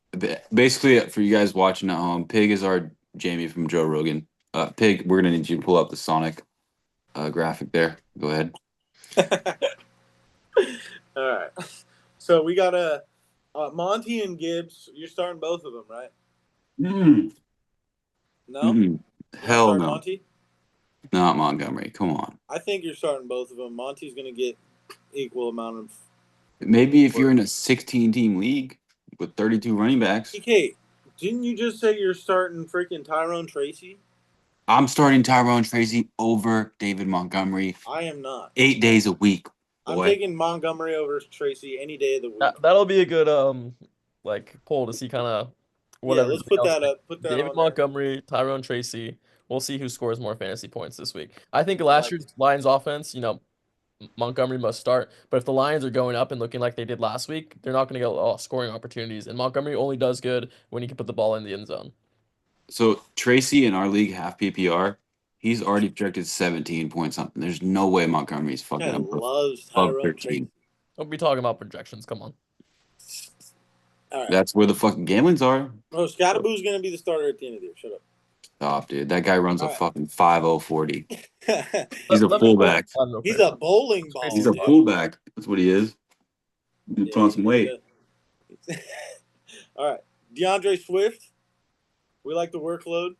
Basically, for you guys watching at home, Pig is our Jamie from Joe Rogan. Pig, we're going to need you to pull up the Sonic graphic there. Go ahead. All right. So we got Monty and Gibbs. You're starting both of them, right? No? Hell no. Monty? Not Montgomery. Come on. I think you're starting both of them. Monty's going to get equal amount of. Maybe if you're in a 16-team league with 32 running backs. DK, didn't you just say you're starting freaking Tyrone Tracy? I'm starting Tyrone Tracy over David Montgomery I am not. 8 days a week. I'm Boy. taking Montgomery over Tracy any day of the week. That'll be a good poll to see kind of what Yeah, let's everybody put else that thinks. up. Put that David on there. Montgomery, Tyrone Tracy. We'll see who scores more fantasy points this week. I think like last year's Lions offense, Montgomery must start. But if the Lions are going up and looking like they did last week, they're not going to get a lot of scoring opportunities. And Montgomery only does good when he can put the ball in the end zone. So Tracy in our league, half PPR, he's already projected 17 point something. There's no way Montgomery's fucking Ken up loves above Tyrone 13. Tracy. Don't be talking about projections. Come on. All right. That's where the fucking gamblings are. Oh, Scottaboo's going to be the starter at the end of the year. Shut up. Stop, dude. That guy runs a All right. fucking 5.040. He's a Let me fullback. real He's quick. a bowling ball. He's a dude. fullback. That's what he is. He's put on some weight. All right. DeAndre Swift. We like the workload,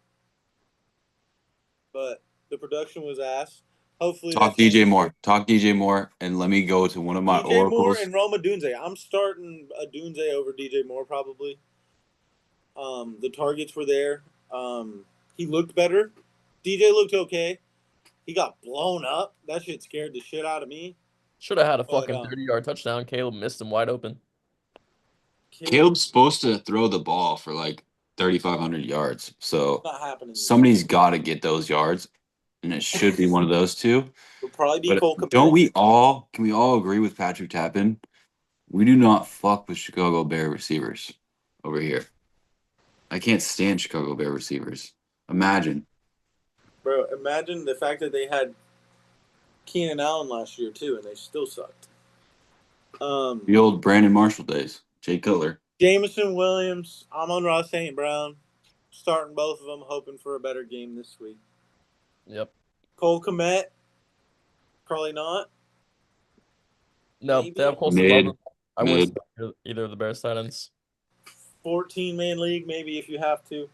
but the production was ass. Hopefully, Talk that changes. DJ Moore. Talk DJ Moore, and let me go to one of my DJ Moore oracles. and Roma Dunze. I'm starting a Dunze over DJ Moore probably. The targets were there. He looked better. DJ looked okay. He got blown up. That shit scared the shit out of me. Should have had a But, fucking 30-yard touchdown. Caleb missed him wide open. Caleb's supposed to throw the ball for like 3,500 yards. So not happening. somebody's got to get those yards, and it should be one of those two. It'll probably be But Cole can Kmet. we all agree with Patrick Tappan? We do not fuck with Chicago Bear receivers over here. I can't stand Chicago Bear receivers. Imagine. Bro, imagine the fact that they had Keenan Allen last year too, and they still sucked. The old Brandon Marshall days. Jay Cutler. Jameson Williams, Amon-Ra St. Brown, starting both of them, hoping for a better game this week. Yep. Cole Kmet, probably not. No, Maybe. they have close to Mid. 11. I wouldn't start either of the Bears tight ends. 14-man league, maybe if you have to.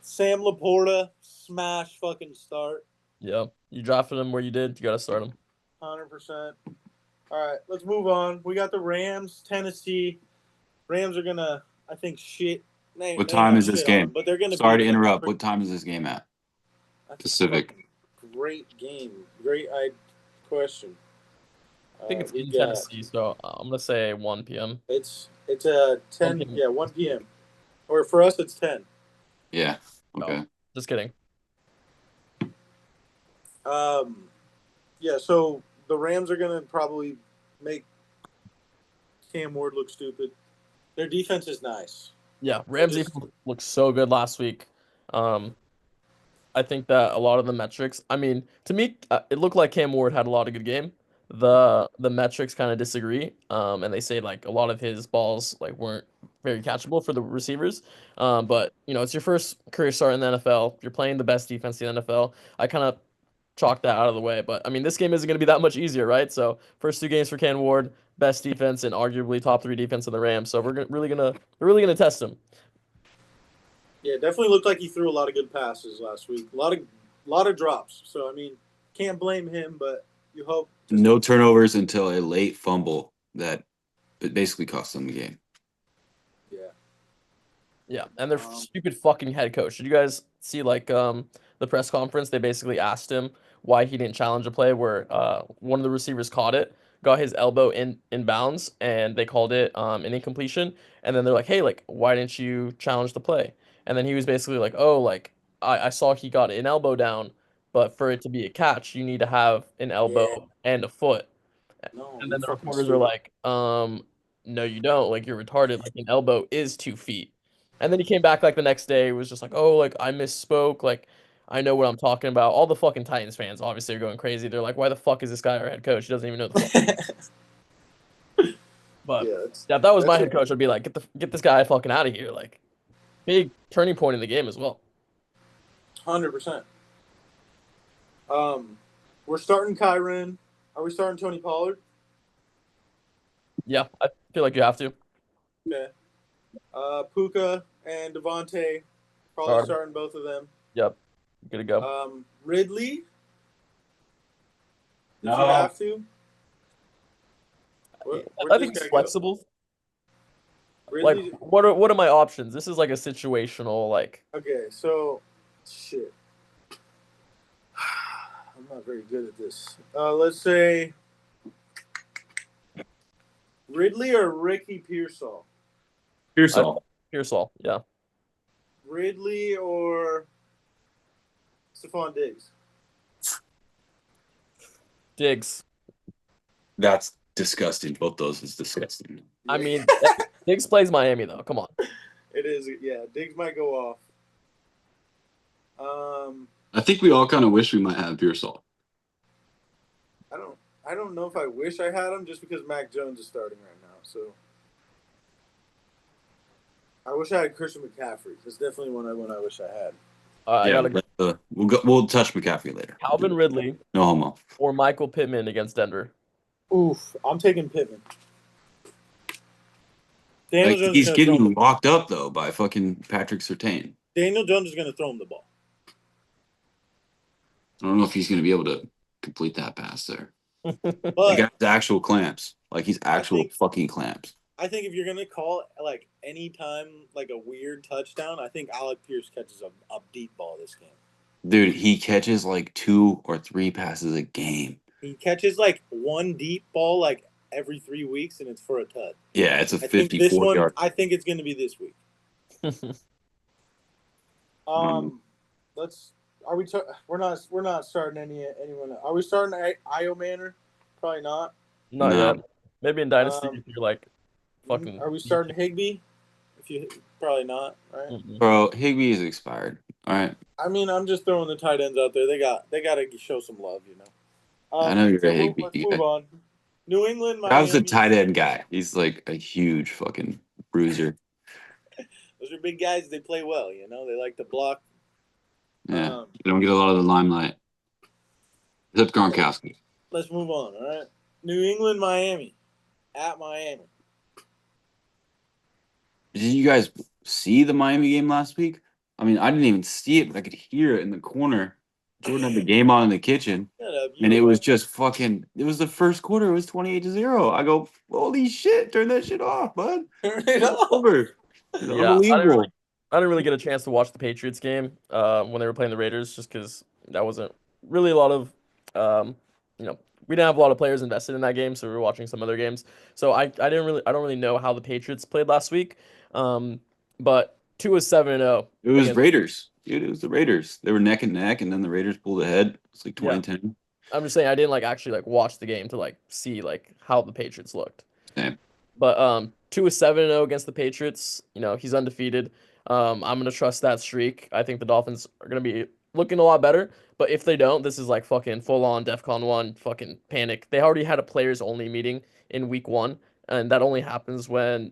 Sam Laporta, smash fucking start. Yeah. You drafted him where you did. You got to start him. 100%. All right, let's move on. We got the Rams, Tennessee. Rams are going to, I think, shit. What time is this game? But they're going to. Sorry to interrupt. What time is this game at? Pacific. Great game. Great question. I think it's in got- Tennessee, so I'm going to say 1 p.m. It's a 10. 1 p.m. Yeah, 1 p.m. Or for us, it's 10. Yeah. Okay. No, just kidding. Yeah, so the Rams are going to probably make Cam Ward look stupid. Their defense is nice. Yeah, Ramsey looked so good last week. I think that a lot of the metrics, I mean, to me, it looked like Cam Ward had a lot of good game. The metrics kind of disagree, and they say like a lot of his balls like weren't very catchable for the receivers. But it's your first career start in the NFL. You're playing the best defense in the NFL. I kind of chalk that out of the way. But I mean, this game isn't going to be that much easier, right? So first 2 games for Cam Ward, best defense and arguably top 3 defense in the Rams. So we're really gonna test him. Yeah, definitely looked like he threw a lot of good passes last week. A lot of drops. So I mean, can't blame him, but you hope. No turnovers until a late fumble that it basically cost them the game. Yeah. Yeah, and their stupid fucking head coach. Did you guys see like the press conference? They basically asked him why he didn't challenge a play where one of the receivers caught it, got his elbow in bounds, and they called it an incompletion. And then they're like, hey, like, why didn't you challenge the play? And then he was basically like, oh, like I saw he got an elbow down, but for it to be a catch, you need to have an elbow and a foot. No, And then the reporters are like, no, you don't. Like, you're retarded. Like, an elbow is 2 feet. And then he came back like the next day, was just like, oh, like I misspoke. Like, I know what I'm talking about. All the fucking Titans fans obviously are going crazy. They're like, why the fuck is this guy our head coach? He doesn't even know the fuck. But yeah, if that was my head coach, I'd be like, get this guy fucking out of here. Like, big turning point in the game as well. 100%. We're starting Kyren. Are we starting Tony Pollard? Yeah, I feel like you have to. Okay. Puka and Devontae, probably starting both of them. Yep. Good to go. Ridley? No. You have to? Where's I this think it's guy go? flexible. Like, Ridley. what are my options? This is like a situational, like, Okay, so shit. I'm not very good at this. Let's say Ridley or Ricky Pearsall. Pearsall. Pearsall. Yeah. Ridley or Stephon Diggs. Diggs. That's disgusting. Both those is disgusting. I mean, Diggs plays Miami though. Come on. It is. Yeah, Diggs might go off. I think we all kind of wish we might have Pearsall. I don't. I don't know if I wish I had him just because Mac Jones is starting right now. So I wish I had Christian McCaffrey. That's definitely one I wish I had. I Yeah, gotta we'll touch McCaffrey later. Calvin Ridley No homo. or Michael Pittman against Denver. Oof, I'm taking Pittman. Daniel Like, Jones he's is gonna throw getting him. locked up though by fucking Patrick Surtain. Daniel Jones is gonna throw him the ball. I don't know if he's going to be able to complete that pass there. The But guy's actual clamps. Like, he's actual think- fucking clamps. I think if you're gonna call like any time like a weird touchdown, I think Alec Pierce catches a deep ball this game. Dude, he catches like 2 or 3 passes a game. He catches like one deep ball like every 3 weeks, and it's for a touch. Yeah, it's a I think this 54 one. yard. I think it's gonna be this week. Let's. Are we? We're not starting anyone. Are we starting Io Manor? Probably not. Not No. yet. Maybe in Dynasty Um, if you're like fucking. Are we starting Higbee? If you probably not, right? Mm-mm. Bro, Higbee is expired. All right. I mean, I'm just throwing the tight ends out there. They got to show some love, you know. I know you're a Higbee Let's guy. move on. New England, Miami. That was the tight end guy. He's like a huge fucking bruiser. Those are big guys. They play well, you know. They like to block. Yeah. They don't get a lot of the limelight. Except Gronkowski. Let's move on. All right. New England, Miami, at Miami. Did you guys see the Miami game last week? I mean, I didn't even see it, but I could hear it in the corner. Jordan had the game on in the kitchen, Shut up, and it was just fucking. It was the first quarter. It was 28-0. I go, holy shit! Turn that shit off, bud. Turn it off. Over. It's Yeah, unbelievable. I didn't really get a chance to watch the Patriots game when they were playing the Raiders, just because that wasn't really a lot of, we didn't have a lot of players invested in that game, so we were watching some other games. So I don't really know how the Patriots played last week, but 2 was 7-0. It was against- Raiders. Dude, it was the Raiders. They were neck and neck, and then the Raiders pulled ahead. It's like Yeah. 2010. I'm just saying I didn't actually watch the game to see how the Patriots looked. Same. But 2 was 7-0 against the Patriots. He's undefeated. I'm gonna trust that streak. I think the Dolphins are gonna be looking a lot better. But if they don't, this is like fucking full on DEFCON 1 fucking panic. They already had a players only meeting in week 1, and that only happens when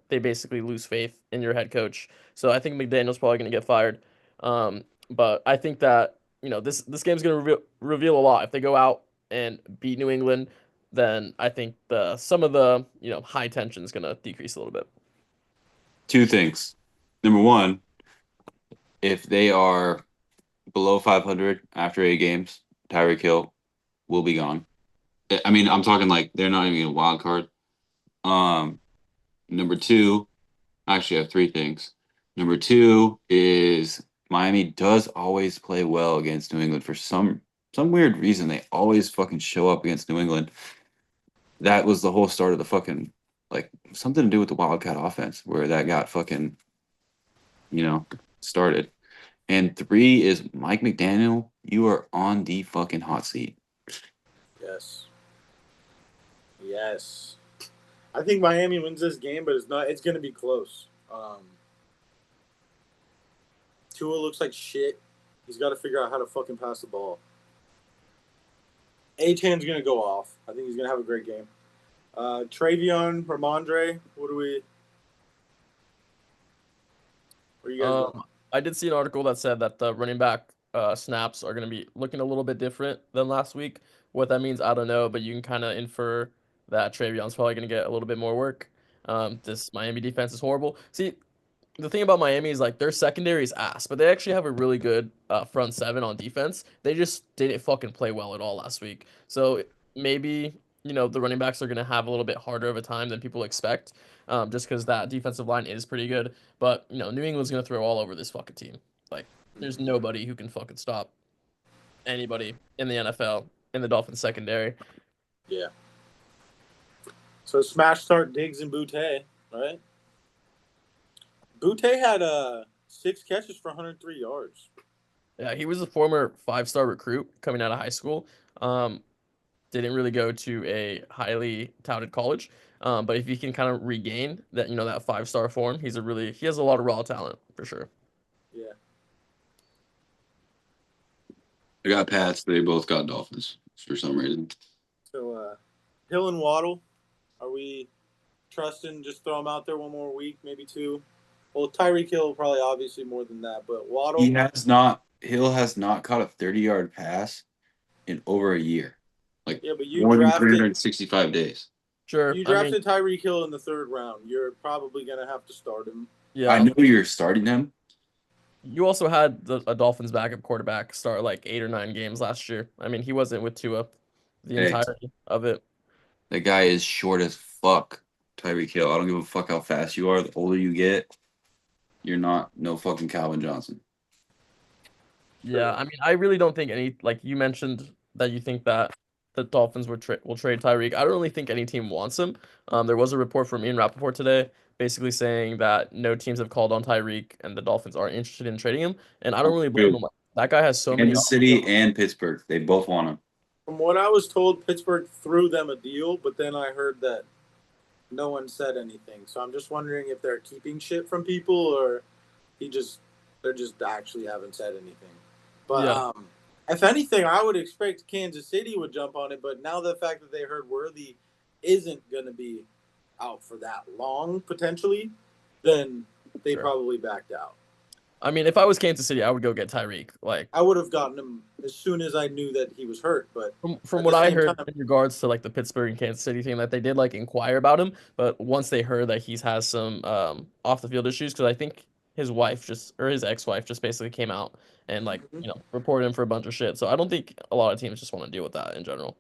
they basically lose faith in your head coach. So I think McDaniel's probably gonna get fired. But I think that this game's gonna reveal a lot. If they go out and beat New England, then I think some of the high tension is gonna decrease a little bit. 2 things. Number 1, if they are below 500 after 8 games, Tyreek Hill will be gone. I mean, I'm talking like they're not even a wild card. Number 2, actually, I have 3 things. Number 2 is Miami does always play well against New England for some weird reason. They always fucking show up against New England. That was the whole start of the fucking something to do with the Wildcat offense where that got fucking started. And 3 is Mike McDaniel. You are on the fucking hot seat. Yes. Yes. I think Miami wins this game, but it's going to be close. Tua looks like shit. He's got to figure out how to fucking pass the ball. A-Chan's going to go off. I think he's going to have a great game. Travion, Ramondre, what are you guys doing? I did see an article that said that the running back snaps are going to be looking a little bit different than last week. What that means, I don't know, but you can kind of infer that Travion's probably going to get a little bit more work. This Miami defense is horrible. See, the thing about Miami is their secondary is ass, but they actually have a really good front 7 on defense. They just didn't fucking play well at all last week. So maybe the running backs are going to have a little bit harder of a time than people expect, just because that defensive line is pretty good. But, New England's going to throw all over this fucking team. Like, there's nobody who can fucking stop anybody in the NFL in the Dolphins secondary. Yeah. So smash start Diggs and Boutte, right? Boutte had 6 catches for 103 yards. Yeah, he was a former 5-star recruit coming out of high school. Didn't really go to a highly touted college. But if he can kind of regain that, that 5-star form, he has a lot of raw talent for sure. Yeah. I got Pats. They both got Dolphins for some reason. So Hill and Waddle, are we trusting just throw them out there one more week, maybe 2? Well, Tyreek Hill probably obviously more than that, but Waddle. Hill has not caught a 30-yard pass in over a year. Like, yeah, but you more than drafted 365 days. Sure. You drafted Tyreek Hill in the 3rd round. You're probably gonna have to start him. Yeah. I know you're starting him. You also had a Dolphins backup quarterback start like 8 or 9 games last year. I mean, he wasn't with Tua the entirety of it. The guy is short as fuck, Tyreek Hill. I don't give a fuck how fast you are. The older you get, you're no fucking Calvin Johnson. Yeah, I mean, I really don't think like you mentioned that you think that the Dolphins will trade Tyreek. I don't really think any team wants him. There was a report from Ian Rappaport today basically saying that no teams have called on Tyreek and the Dolphins aren't interested in trading him. And I don't really blame him. That guy has so many. Kansas City and Pittsburgh, they both want him. From what I was told, Pittsburgh threw them a deal, but then I heard that no one said anything. So I'm just wondering if they're keeping shit from people or they're just actually haven't said anything. But if anything, I would expect Kansas City would jump on it. But now the fact that they heard Worthy isn't going to be out for that long, potentially, then they probably backed out. I mean, if I was Kansas City, I would go get Tyreek. Like, I would have gotten him as soon as I knew that he was hurt. But from what I heard in regards to like the Pittsburgh and Kansas City thing, that they did like inquire about him, but once they heard that he's has some off the field issues, because I think his ex-wife just basically came out and like reported him for a bunch of shit. So I don't think a lot of teams just want to deal with that in general.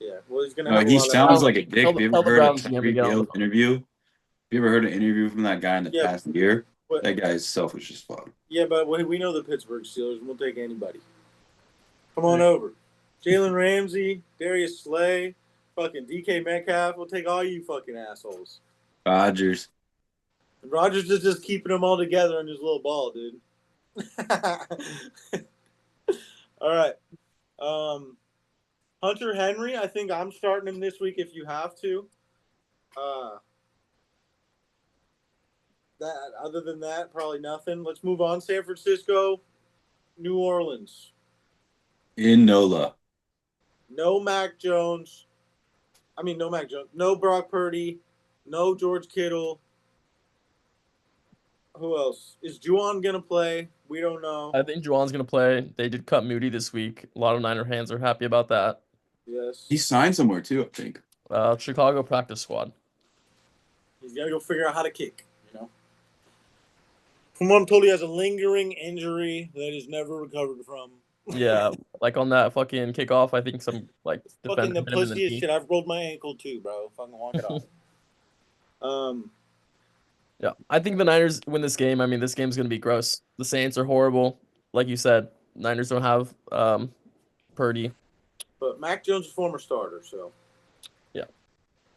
Yeah, well, he's gonna. He sounds like a dick. Have you ever heard a Tyreek Hill interview? Have you ever heard an interview from that guy in the past year? That guy is selfish as fuck. Yeah, but we know the Pittsburgh Steelers. We'll take anybody. Come on over. Jalen Ramsey, Darius Slay, fucking DK Metcalf. We'll take all you fucking assholes. Rodgers. Rodgers is just keeping them all together in his little ball, dude. All right. Hunter Henry, I think I'm starting him this week if you have to. Other than that, probably nothing. Let's move on. San Francisco, New Orleans. In NOLA. No Mac Jones. No Mac Jones. No Brock Purdy. No George Kittle. Who else? Is Juwan going to play? We don't know. I think Juwan's going to play. They did cut Moody this week. A lot of Niner fans are happy about that. Yes. He signed somewhere too, I think. Chicago practice squad. He's got to go figure out how to kick, From what I'm told, he has a lingering injury that he's never recovered from. Yeah, like on that fucking kickoff, I think some like fucking the pussiest shit. I've rolled my ankle too, bro. Fucking walk it off. Yeah, I think the Niners win this game. I mean, this game's gonna be gross. The Saints are horrible, like you said. Niners don't have Purdy, but Mac Jones is a former starter, so yeah.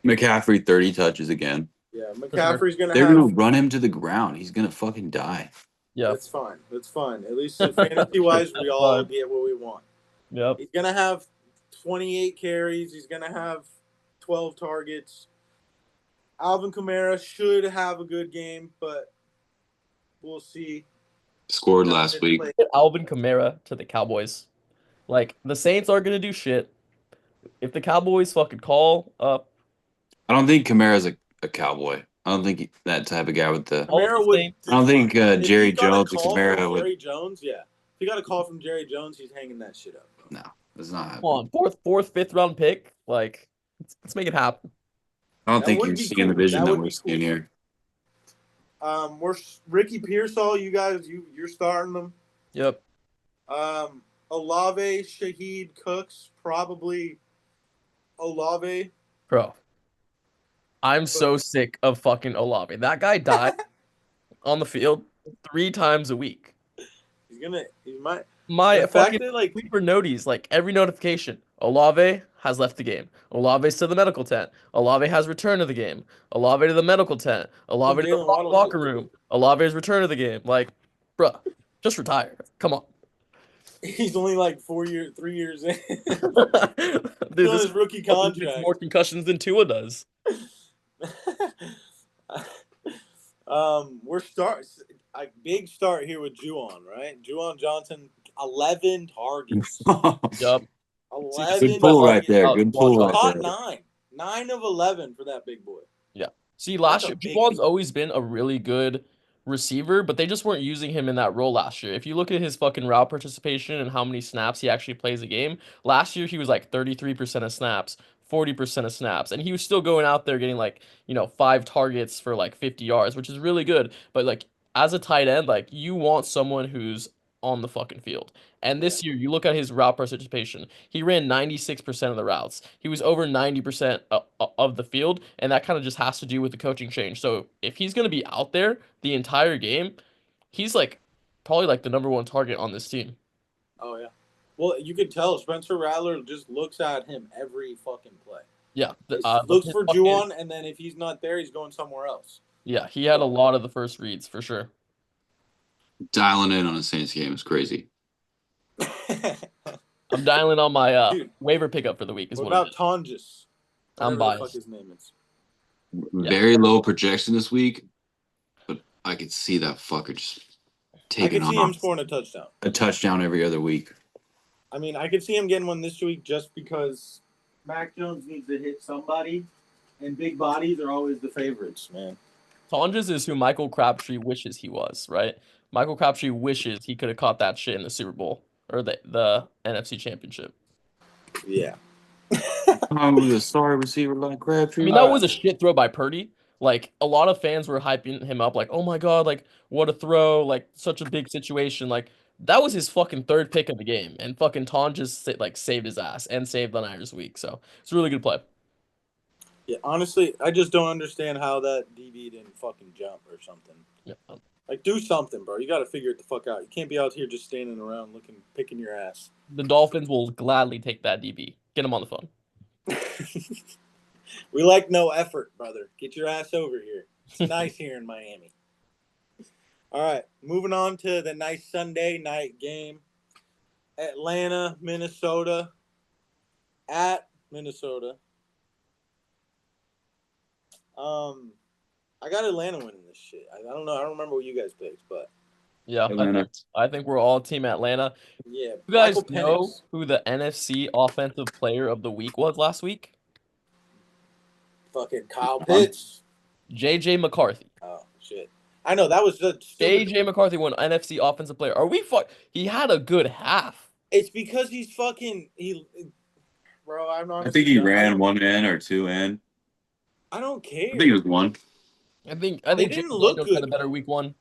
McCaffrey 30 touches again. Yeah, McCaffrey's gonna. They're gonna run him to the ground. He's gonna fucking die. Yeah, that's fine. That's fine. At least fantasy wise, we all get what we want. Yep. He's gonna have 28 carries. He's gonna have 12 targets. Alvin Kamara should have a good game, but we'll see. Scored last week. Alvin Kamara to the Cowboys. Like, the Saints aren't gonna do shit. If the Cowboys fucking call up, I don't think Kamara's a Cowboy. I don't think that type of guy with the. I don't think Jerry Jones and Kamara would. Jerry Jones, yeah. If you got a call from Jerry Jones, he's hanging that shit up. No, it's not happening. Come on, fourth, fifth round pick. Like, let's make it happen. I don't think you're seeing the vision that we're seeing here. We're Ricky Pearsall. You guys, you're starting them. Yep. Olave, Shaheed, Cooks, probably Olave. Bro, I'm so sick of fucking Olave. That guy died on the field 3 times a week. He might. My The fact fucking that like sleeper noties, like every notification, Olave has left the game. Olave's to the medical tent. Olave has returned to the game. Olave to the medical tent. Olave to the Jalen Waddle locker too. room. Olave's return to the game. Like, bruh, just retire. Come on. He's only like 3 years in. Dude, Still on this his rookie fucking gets contract. more concussions than Tua does. We're a big start here with Juwan, right? Juwan Johnson, 11 targets. Yup. 11 Good pull right targets. there. Good pull right Caught there. 9 of 11 for that big boy. Yeah. See, That's last a year, big Juwan's always been a really good receiver, but they just weren't using him in that role last year. If you look at his fucking route participation and how many snaps he actually plays a game, last year he was like 33% of snaps, 40% of snaps, and he was still going out there getting like, 5 targets for like 50 yards, which is really good. But like as a tight end, like you want someone who's on the fucking field. And this year, you look at his route participation. He ran 96% of the routes. He was over 90% of the field, and that kind of just has to do with the coaching change. So if he's going to be out there the entire game, he's like probably like the number one target on this team. Oh, yeah. Well, you could tell Spencer Rattler just looks at him every fucking play. Yeah, Looks for Juwan, and then if he's not there, he's going somewhere else. Yeah, he had a lot of the first reads for sure. Dialing in on a Saints game is crazy. I'm dialing on my Dude, waiver pickup for the week. Is what what about it is. Tonjes? I'm Whatever the fuck biased. his name is. Yeah. Very low projection this week, but I could see that fucker just I taking could see him off scoring a touchdown. a touchdown every other week. I mean, I could see him getting one this week just because Mac Jones needs to hit somebody, and big bodies are always the favorites, man. Tonjes is who Michael Crabtree wishes he was, right? Michael Crabtree wishes he could have caught that shit in the Super Bowl or the NFC Championship. Yeah. I'm with a sorry receiver like I Crabtree. mean, that was a shit throw by Purdy. Like, a lot of fans were hyping him up, like, oh my God, like, what a throw, like, such a big situation. Like, that was his fucking third pick of the game, and fucking Tonjes, like, saved his ass and saved the Niners week. So, it's a really good play. Yeah, honestly, I just don't understand how that DB didn't fucking jump or something. Yeah. Like, do something, bro. You got to figure it the fuck out. You can't be out here just standing around picking your ass. The Dolphins will gladly take that DB. Get him on the phone. We like no effort, brother. Get your ass over here. It's nice here in Miami. All right, moving on to the nice Sunday night game. Atlanta, Minnesota. At Minnesota. I got Atlanta winning this shit. I don't know. I don't remember what you guys picked, but Yeah, Atlanta. I think we're all team Atlanta. yeah. You guys Michael know Penix. who the NFC Offensive Player of the Week was last week? Fucking Kyle Pitts. JJ McCarthy. Oh shit! I know that was the stupid. JJ McCarthy won NFC Offensive Player. Are we He had a good half. It's because he's bro. I'm not. I think he ran one in or two in. I don't care. I think it was one. I think didn't Jalen look Daniels had a good. better week one.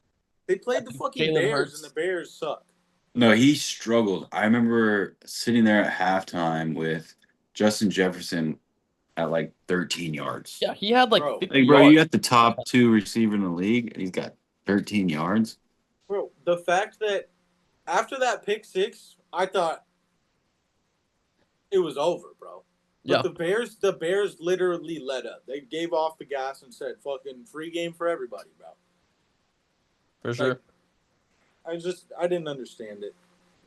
They played the fucking Jalen Bears, Hurts. and the Bears suck. No, he struggled. I remember sitting there at halftime with Justin Jefferson at like 13 yards. Yeah, he had like Bro. 50 Like, bro, yards. you got the top 2 receiver in the league, and he's got 13 yards. Bro, the fact that after that pick six, I thought it was over, bro. But Yeah. the Bears literally let up. They gave off the gas and said, "Fucking free game for everybody, bro." For sure. I didn't understand it.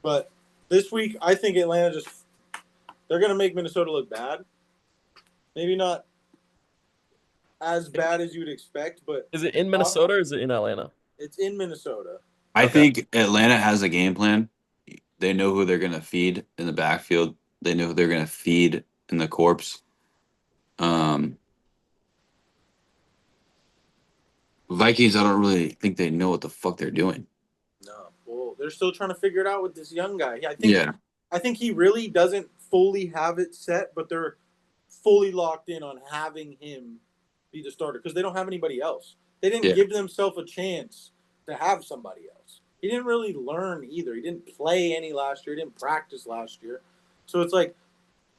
But this week, I think Atlanta they're gonna make Minnesota look bad. Maybe not as bad as you'd expect, but Is it in Minnesota or is it in Atlanta? it's in Minnesota. I think Atlanta has a game plan. They know who they're going to feed in the backfield. They know who they're going to feed in the corpse. Vikings, I don't really think they know what the fuck they're doing. No, well, they're still trying to figure it out with this young guy. I think he really doesn't fully have it set, but they're fully locked in on having him be the starter because they don't have anybody else. They didn't give themselves a chance to have somebody else. He didn't really learn either. He didn't play any last year. He didn't practice last year. So it's like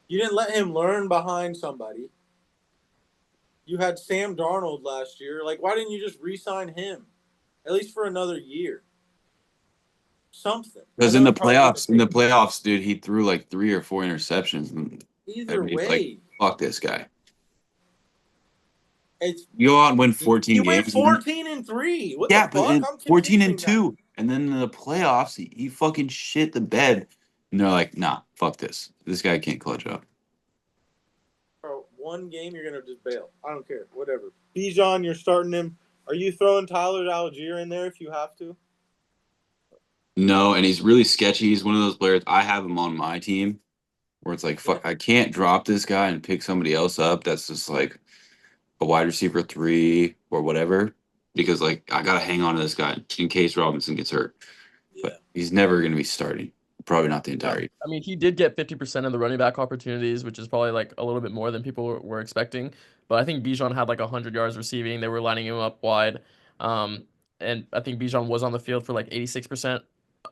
you didn't let him learn behind somebody. You had Sam Darnold last year. Like, why didn't you just re-sign him, at least for another year? Something. Because I in know the it probably wouldn't playoffs, dude, he threw like 3 or 4 interceptions, and either everybody's like, way. "Fuck this guy." It's You go out and win 14 you went games. And then, 14-3. What yeah, the but fuck? in I'm 14 and confusing that. 2, and then in the playoffs, he fucking shit the bed, and they're like, "Nah, fuck this. This guy can't clutch up." Bro, one game you're gonna just bail. I don't care. Whatever. Bijan, you're starting him. Are you throwing Tyler Algier in there if you have to? No, and he's really sketchy. He's one of those players. I have him on my team, where it's like, fuck, I can't drop this guy and pick somebody else up. That's just like a wide receiver 3 or whatever, because like I gotta hang on to this guy in case Robinson gets hurt. Yeah. But he's never gonna be starting. Probably not the entire year. I mean, he did get 50% of the running back opportunities, which is probably like a little bit more than people were expecting. But I think Bijan had like 100 yards receiving. They were lining him up wide. Um, and I think Bijan was on the field for like 86%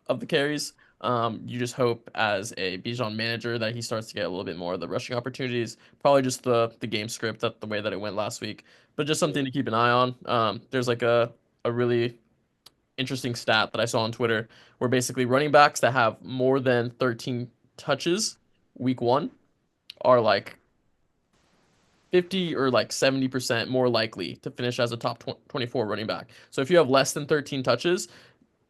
of the carries. You just hope as a Bijan manager that he starts to get a little bit more of the rushing opportunities. Probably just the game script, that the way that it went last week. But just something to keep an eye on. There's like a really interesting stat that I saw on Twitter where basically running backs that have more than 13 touches week 1 are like 50 or like 70% more likely to finish as a top 24 running back. So if you have less than 13 touches,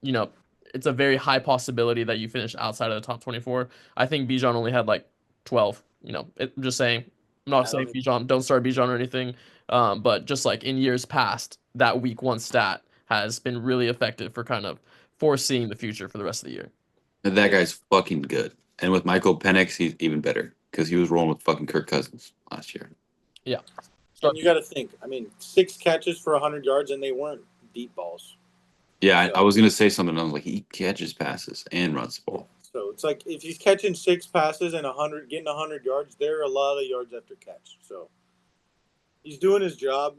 you know, it's a very high possibility that you finish outside of the top 24. I think Bijan only had like 12, I'm just saying. I'm not saying Bijan, don't start Bijan or anything. But just like in years past, that week 1 stat has been really effective for kind of foreseeing the future for the rest of the year. And that guy's fucking good. And with Michael Penix, he's even better because he was rolling with fucking Kirk Cousins last year. Yeah. And you got to think. I mean, 6 catches for 100 yards, and they weren't deep balls. Yeah, I was gonna say something. I was like, he catches passes and runs the ball. So it's like if he's catching 6 passes and getting 100 yards, there are a lot of yards after catch. So he's doing his job.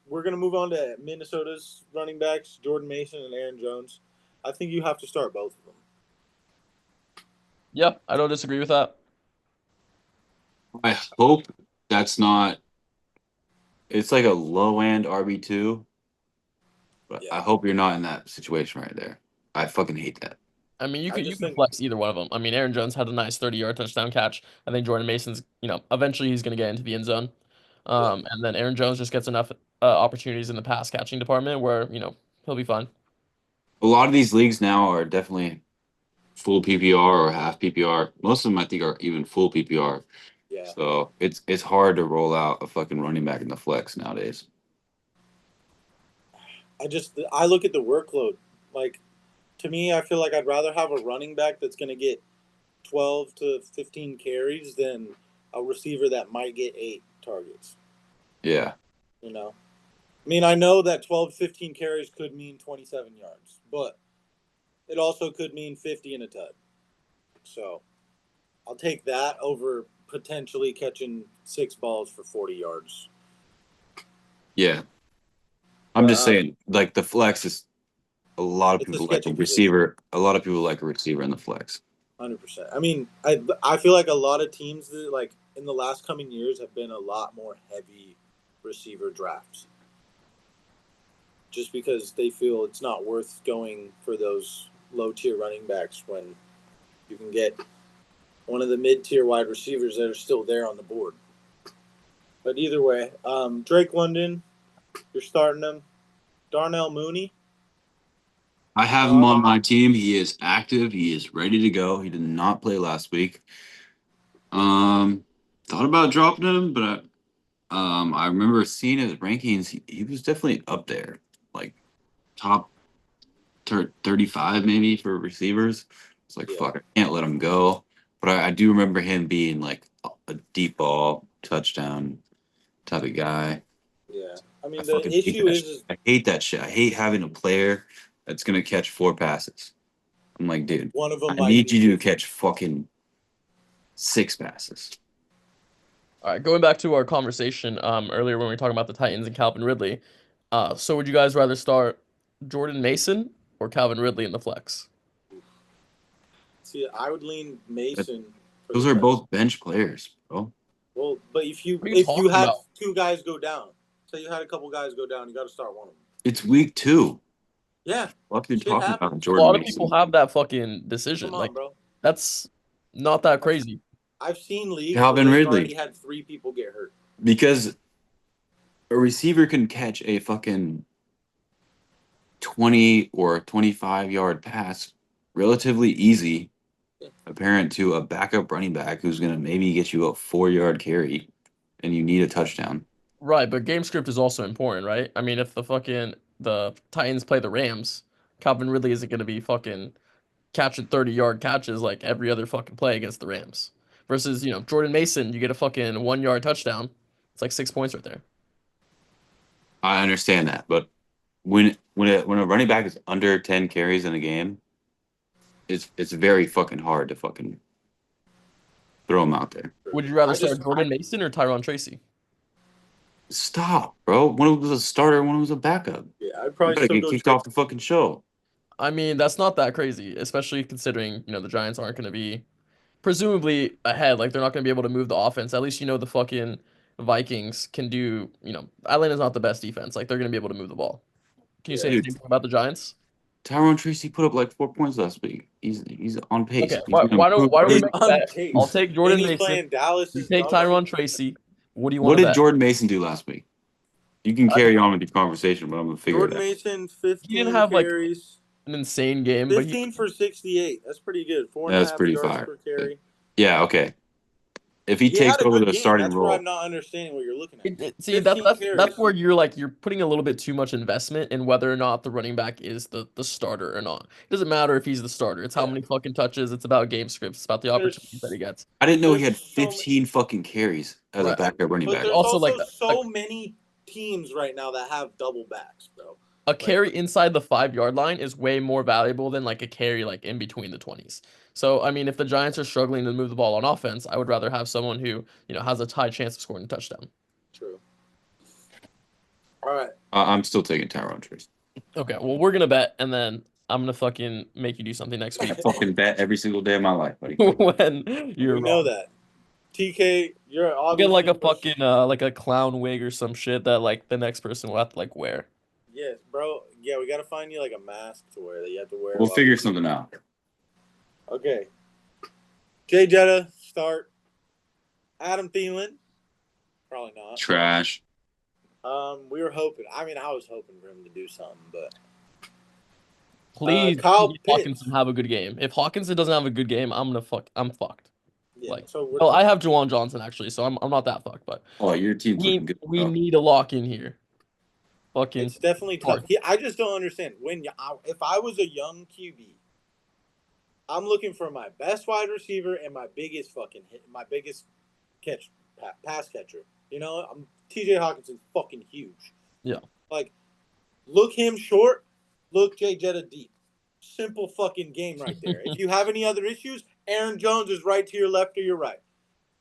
We're gonna move on to Minnesota's running backs, Jordan Mason and Aaron Jones. I think you have to start both of them. Yeah, I don't disagree with that. I hope that's not. It's like a low end RB2, but Yeah. I hope you're not in that situation right there. I fucking hate that. I mean, you I could just you can think- flex either one of them. I mean, Aaron Jones had a nice 30-yard touchdown catch. I think Jordan Mason's, eventually he's going to get into the end zone. And then Aaron Jones just gets enough opportunities in the pass catching department where, he'll be fine. A lot of these leagues now are definitely full PPR or half PPR. Most of them, I think, are even full PPR. Yeah. So it's hard to roll out a fucking running back in the flex nowadays. I look at the workload. Like, to me, I feel like I'd rather have a running back that's going to get 12 to 15 carries than a receiver that might get 8 targets. Yeah. I mean, I know that 12 to 15 carries could mean 27 yards, but it also could mean 50 and a tud. So I'll take that over potentially catching 6 balls for 40 yards. Yeah. I'm just saying, like, the flex is a lot of It's a people like a sketchy receiver. A lot of people like a receiver in the flex. 100%. I mean, I feel like a lot of teams that, like, in the last coming years have been a lot more heavy receiver drafts. Just because they feel it's not worth going for those low-tier running backs when you can get one of the mid-tier wide receivers that are still there on the board. But either way, Drake London, you're starting him. Darnell Mooney. I have him on my team. He is active. He is ready to go. He did not play last week. Thought about dropping him, but I remember seeing his rankings. He was definitely up there, like top 35 maybe for receivers. It's like, fuck, I can't let him go. But I do remember him being like a deep ball touchdown type of guy. Yeah. I mean, I the fucking hate issue that is shit. I hate that shit. I hate having a player that's gonna catch 4 passes. I'm like, dude, one of them I might need be you to catch fucking 6 passes. All right, going back to our conversation earlier when we were talking about the Titans and Calvin Ridley. So would you guys rather start Jordan Mason or Calvin Ridley in the flex? See, I would lean Mason. Those are both bench players, bro. Well, but if you What are you talking have about? 2 guys go down. So you had a couple guys go down. You got to start one of them. It's week 2. Yeah. What are you Shit talking happens. about, A Jordan lot of Mason? people have that fucking decision. Come on, Like bro. that's not that crazy. I've seen leagues Calvin where they've Ridley. already had 3 people get hurt. Because a receiver can catch a fucking 20 or 25-yard pass relatively easy, apparent to a backup running back who's going to maybe get you a 4-yard carry, and you need a touchdown. Right, but game script is also important, right? I mean, if the Titans play the Rams, Calvin Ridley isn't going to be fucking catching 30-yard catches like every other fucking play against the Rams. Versus, Jordan Mason, you get a fucking 1-yard touchdown. It's like 6 points right there. I understand that, but when a running back is under 10 carries in a game, it's very fucking hard to fucking throw him out there. Would you rather start Jordan Mason or Tyron Tracy? Stop, bro. One was a starter, one was a backup. Yeah, I'd You probably gotta still get go kicked off the fucking show. I mean, that's not that crazy, especially considering, the Giants aren't going to be presumably ahead. Like, they're not going to be able to move the offense. At least, the fucking Vikings can do, Atlanta's not the best defense. Like, they're going to be able to move the ball. Can you say the Dude. same thing about the Giants? Tyron Tracy put up like 4 points last week. He's on pace. Okay, He's why gonna don't we improve. make a on bet? pace. I'll take Jordan And he's Mason. playing Dallas. You take Tyron Tracy. What do you want What to did bet? Jordan Mason do last week? You can carry on with your conversation, but I'm gonna figure Jordan it out. Mason, 15 He didn't have, like, carries. An insane game, but 15 for 68. That's pretty good. 4.5 That's pretty yards fire. per carry. Yeah, okay. If he He takes had a over good the game. starting That's where role, I'm not understanding what you're looking at. See, 15 that's carries. where you're putting a little bit too much investment in whether or not the running back is the starter or not. It doesn't matter if he's the starter. It's how Yeah. many fucking touches. It's about game scripts. It's about the opportunities that he gets. I didn't know he had There's so 15 fucking carries as a Right. backup running But back. there's Also, also, like, so many teams right now that have double backs, bro. A carry inside the 5-yard line is way more valuable than like a carry like in between the 20s. So I mean, if the Giants are struggling to move the ball on offense, I would rather have someone who has a high chance of scoring a touchdown. True. All right. I'm still taking Tyron Tracy. Okay, well we're gonna bet, and then I'm gonna fucking make you do something next I week fucking bet every single day of my life, buddy. when you're We know wrong. that. TK, you're You obviously get like a fucking like a clown wig or some shit that like the next person will have to like wear. Yes, bro. Yeah, we gotta find you like a mask to wear that you have to wear. We'll while- figure something out. Okay. Jay Jetta, start. Adam Thielen, probably not. Trash. We were hoping. I mean, I was hoping for him to do something, but Please, Kyle make Pitts. Hawkinson have a good game. If Hawkinson doesn't have a good game, I'm fucked. yeah. Like, so we're, Well, I have Juwan Johnson actually, so I'm not that fucked, but Oh, your team's looking good. we bro. need a lock in here. Fucking it's definitely tough. hard. I just don't understand if I was a young QB, I'm looking for my best wide receiver and my biggest fucking hit, my biggest pass catcher. TJ Hawkinson's fucking huge. Yeah. Like, look him short, look Jay Jetta deep. Simple fucking game right there. If you have any other issues, Aaron Jones is right to your left or your right.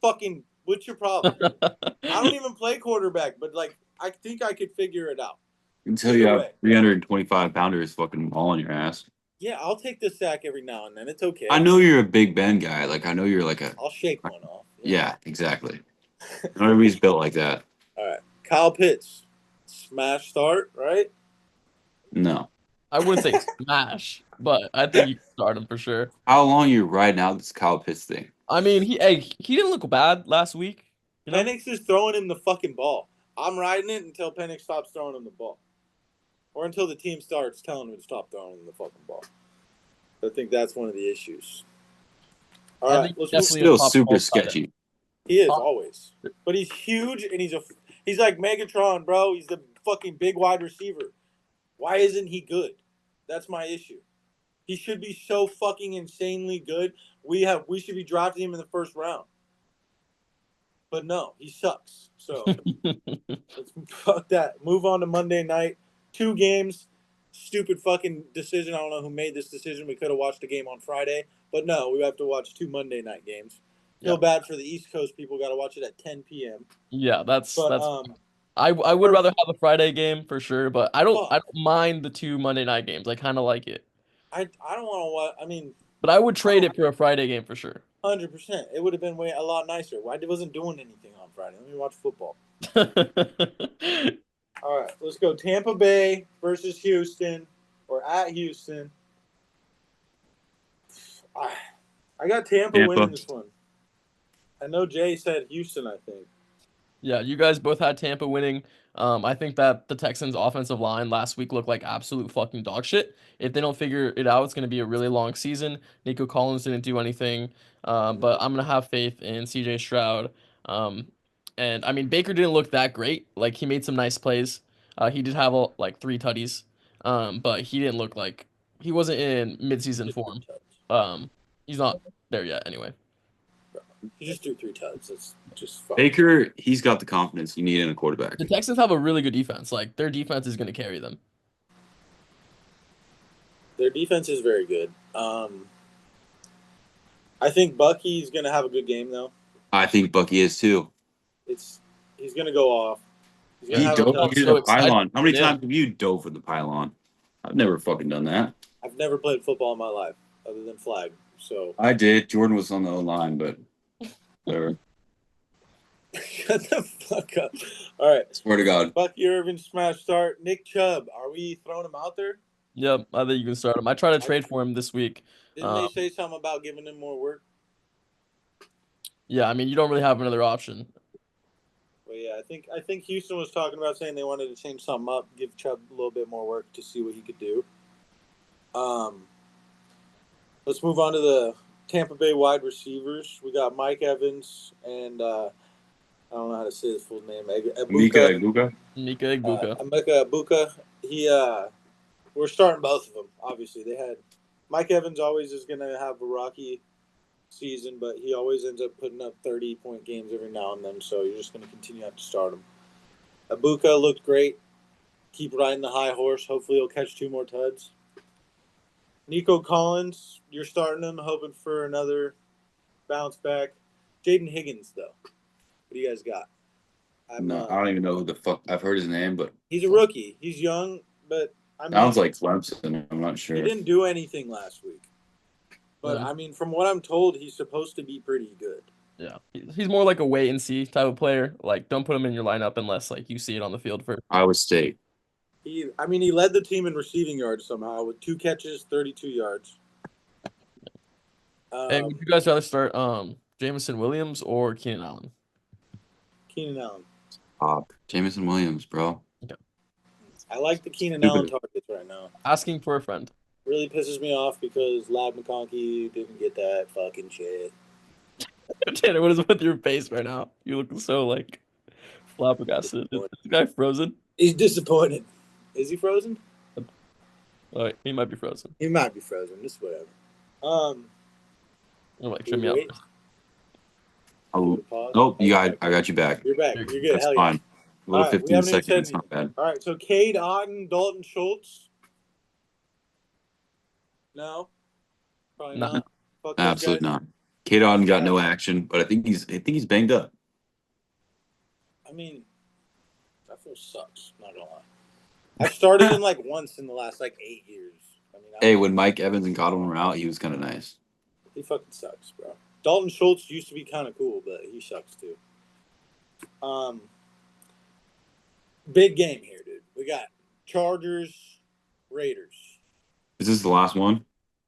Fucking, what's your problem? I don't even play quarterback, but like, I think I could figure it out. Until you Either have way. 325 pounders fucking mauling your ass. Yeah, I'll take the sack every now and then. It's okay. I know you're a Big Ben guy. Like, I know you're like a. I'll shake one off. Yeah, exactly. Not everybody's built like that. All right. Kyle Pitts. Smash start, right? No. I wouldn't say smash, but I think you can start him for sure. How long you riding out this Kyle Pitts thing? I mean, he didn't look bad last week. Penix is throwing him the fucking ball. I'm riding it until Penix stops throwing him the ball. Or until the team starts telling him to stop throwing him the fucking ball. I think that's one of the issues. All I right, think let's definitely move. Still top super 12 tight end. sketchy. He is Huh? always, but he's huge and he's like Megatron, bro. He's the fucking big wide receiver. Why isn't he good? That's my issue. He should be so fucking insanely good. We should be drafting him in the first round. But no, he sucks. So let's fuck that. Move on to Monday night. 2 games. Stupid fucking decision. I don't know who made this decision. We could have watched the game on Friday, but no, we have to watch 2 Monday night games. Feel Yeah. bad for the East Coast people. Got to watch it at 10 p.m. Yeah, that's But I would rather have a Friday game for sure, but I don't Fuck. mind the 2 Monday night games. I kind of like it. I don't want to watch. I mean, But I would trade it for a Friday game for sure. 100%. It would have been a lot nicer. I wasn't doing anything on Friday. Let me watch football. All right, let's go. Tampa Bay versus Houston, or at Houston. I got Tampa winning this one. I know Jay said Houston, I think. Yeah, you guys both had Tampa winning. I think that the Texans' offensive line last week looked like absolute fucking dog shit. If they don't figure it out, it's going to be a really long season. Nico Collins didn't do anything, but I'm going to have faith in CJ Stroud. Um, and I mean, Baker didn't look that great. Like, he made some nice plays. He did have like 3 tutties, but he didn't look like he wasn't in midseason form. He's not there yet, anyway. He just threw 3 tugs. That's just fine. Baker, he's got the confidence you need in a quarterback. The Texans have a really good defense. Like, their defense is going to carry them. Their defense is very good. I think Bucky's going to have a good game, though. I think Bucky is too. He's going to go off. He dove for so the pylon. excited. How many Yeah. times have you dove for the pylon? I've never fucking done that. I've never played football in my life other than flag. So I did. Jordan was on the O-line, but whatever. shut the fuck up. All right. Swear to God. Bucky Irvin smash start. Nick Chubb. Are we throwing him out there? Yep, I think you can start him. I tried to trade for him this week. Didn't they say something about giving him more work? Yeah, I mean, you don't really have another option. Well, yeah, I think Houston was talking about saying they wanted to change something up, give Chubb a little bit more work to see what he could do. Let's move on to the Tampa Bay wide receivers. We got Mike Evans and I don't know how to say his full name. Mika Egbuka. Mika Egbuka. Emeka Egbuka. We're starting both of them. Obviously, they had Mike Evans always is going to have a rocky season, but he always ends up putting up 30-point games every now and then. So you're just going to continue to have to start him. Egbuka looked great. Keep riding the high horse. Hopefully, he'll catch 2 more tuds. Nico Collins, you're starting him, hoping for another bounce back. Jaden Higgins, though. What do you guys got? I don't even know who the fuck. I've heard his name, but he's a rookie. He's young, but I mean, sounds like Clemson. I'm not sure. He didn't do anything last week. But, I mean, from what I'm told, he's supposed to be pretty good. Yeah. He's more like a wait and see type of player. Like, don't put him in your lineup unless, like, you see it on the field first. Iowa State. He led the team in receiving yards somehow with 2 catches, 32 yards. Hey, would you guys rather start Jameson Williams or Keenan Allen? Keenan Allen. Jameson Williams, bro. Okay. I like the Keenan Allen targets right now. Asking for a friend. Really pisses me off because Lab McConkey didn't get that fucking shit. Tanner, what is with your face right now? You look so, like, flabbergasted. Is this guy frozen? He's disappointed. Is he frozen? Oh, wait, he might be frozen. He might be frozen. Just whatever. Oh, like, trim me up. Oh, I got you back. You're back. You're good. That's Hell fine. Yeah. A little Right, 15 seconds, not bad. All right, so Cade Otton, Dalton Schultz. No, probably No. not. Fuck those Absolutely guys. not. Cade Otton got no action, but I think he's banged up. I mean, that fool sucks. Not gonna lie. I've started him like once in the last like 8 years. I mean, Hey, when Mike Evans and Godwin were out, he was kind of nice. He fucking sucks, bro. Dalton Schultz used to be kind of cool, but he sucks too. Big game here, dude. We got Chargers, Raiders. Is this the last one?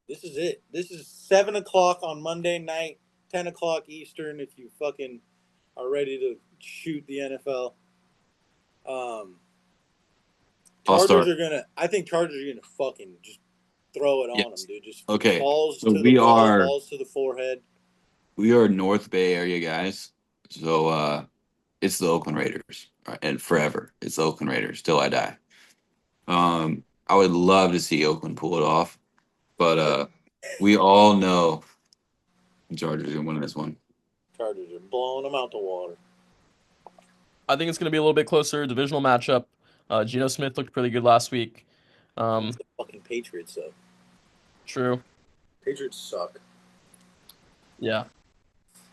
This is it. This is 7 o'clock on Monday night, 10 o'clock Eastern. If you fucking are ready to shoot the NFL, Chargers are gonna. I think Chargers are gonna fucking just throw it on them, dude. Just Okay. balls So to the are balls to the forehead. We are North Bay area guys, so it's the Oakland Raiders, right? And forever it's the Oakland Raiders till I die. I would love to see Oakland pull it off, but we all know the Chargers are gonna win this one. Chargers are blowing them out the water. I think it's going to be a little bit closer. Divisional matchup. Geno Smith looked pretty good last week. It's the fucking Patriots, though. True. Patriots suck. Yeah.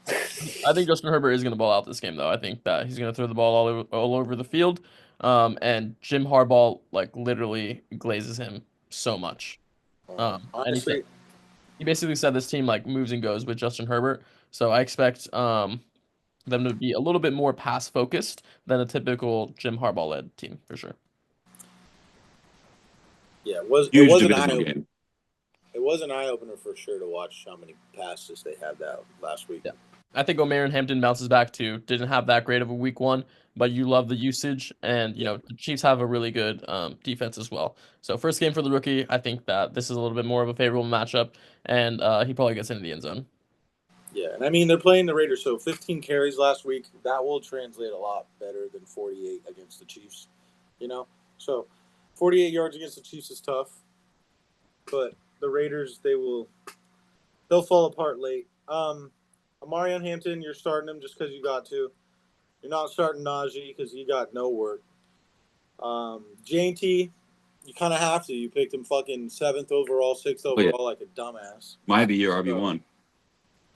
I think Justin Herbert is going to ball out this game, though. I think that he's going to throw the ball all over the field. And Jim Harbaugh, like, literally glazes him so much. And Honestly, he basically said this team, like, moves and goes with Justin Herbert. So I expect them to be a little bit more pass focused than a typical Jim Harbaugh led team for sure. Yeah, it was Huge an divisional eye game. it was an eye opener for sure to watch how many passes they had that last week. Yeah. I think Omer and Hampton bounces back too. Didn't have that great of a week 1, but you love the usage, and you know the Chiefs have a really good defense as well. So first game for the rookie, I think that this is a little bit more of a favorable matchup, and he probably gets into the end zone. Yeah, and I mean they're playing the Raiders, so 15 carries last week. That will translate a lot better than 48 against the Chiefs. You know, so 48 yards against the Chiefs is tough, but the Raiders they'll fall apart late. Amarion Hampton, you're starting him just because you got to. You're not starting Najee because he got no work. JT, you kind of have to. You picked him fucking 7th overall, 6th overall, like a dumbass. Might be your RB1.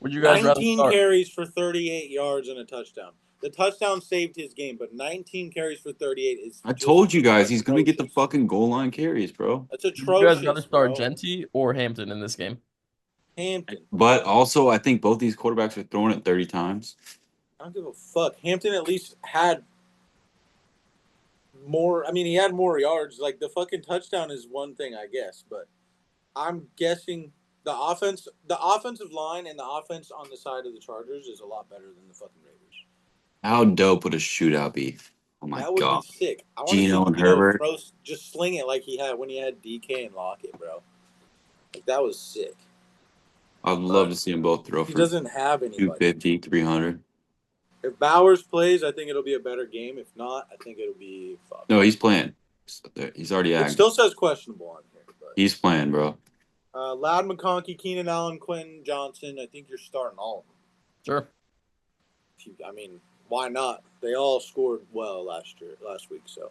Would you guys rather 19 start? carries for 38 yards and a touchdown. The touchdown saved his game, but 19 carries for 38 is. I told you guys he's going to get the atrocious. fucking goal line carries, bro. That's Would you guys rather atrocious, start bro. Genty or Hampton in this game? Hampton. But also, I think both these quarterbacks are throwing it 30 times. I don't give a fuck. Hampton at least had more. I mean, he had more yards. Like the fucking touchdown is one thing, I guess, but I'm guessing the offensive line and the offense on the side of the Chargers is a lot better than the fucking Raiders. How dope would a shootout be? Oh my That would god. be sick. I want Geno to and see Herbert. just sling it like he had when he had DK and Lockett, bro. Like that was sick. I'd love to see them both throw He for doesn't have anybody. 250, 300. If Bowers plays, I think it'll be a better game. If not, I think it'll be fuck. No, he's playing. He's already It active. still says questionable on here. But He's playing, bro. Loud McConkey, Keenan Allen, Quentin Johnson. I think you're starting all of them. Sure. I mean, why not? They all scored well last week. So,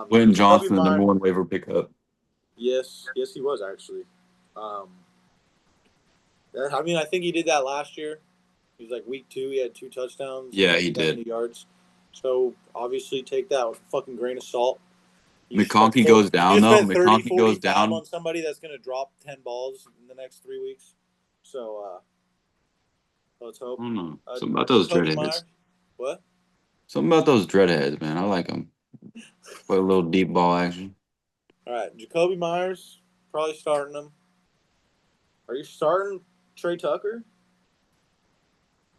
Quentin Johnson, the Myers- number 1 waiver pickup. Yes, he was actually. I mean, I think he did that last year. He was like week 2. He had 2 touchdowns. Yeah, he 70 did. yards. So obviously, take that with a fucking grain of salt. McConkey goes down though. McConkey goes time down on somebody that's going to drop 10 balls in the next 3 weeks. So let's hope. I don't know. Something about those Jacoby dreadheads. Myers. What? Something about those dreadheads, man. I like them. Play a little deep ball action. All right, Jacoby Myers, probably starting him. Are you starting Trey Tucker?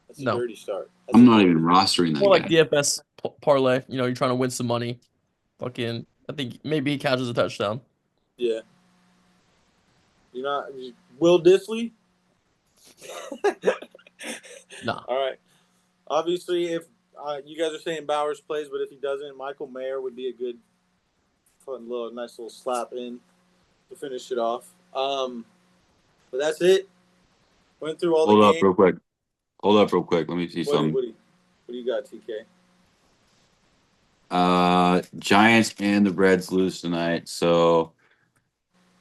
That's a No. dirty start. I'm not even rostering that More guy. like DFS parlay. You know, you're trying to win some money. Fucking, I think maybe he catches a touchdown. Yeah. Will Disley? Nah. All right. Obviously, if you guys are saying Bowers plays, but if he doesn't, Michael Mayer would be a good, fun nice little slap in to finish it off. But that's it. Went through all the games. Hold up real quick. Let me see something. What do you got, TK? Giants and the Reds lose tonight, so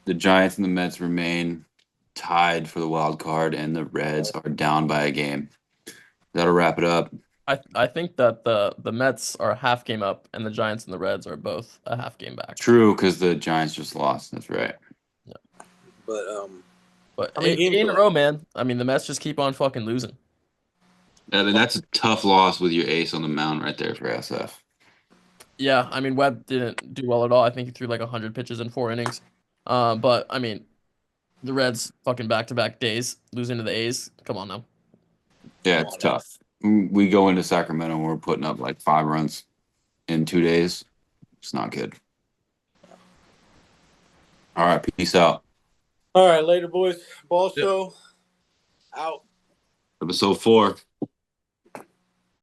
the Giants and the Mets remain tied for the wild card, and the Reds are down by a game. That'll wrap it up. I think that the Mets are a half game up, and the Giants and the Reds are both a half game back. True, because the Giants just lost. That's right. But But 8 in a row, man. I mean, the Mets just keep on fucking losing. That's a tough loss with your ace on the mound right there for SF. Yeah, I mean, Webb didn't do well at all. I think he threw like 100 pitches in 4 innings. But I mean, the Reds fucking back-to-back days losing to the A's. Come on now. Yeah, it's tough. We go into Sacramento and we're putting up like 5 runs in 2 days. It's not good. All right, peace out. All right, later, boys. Ball show out. Episode 4.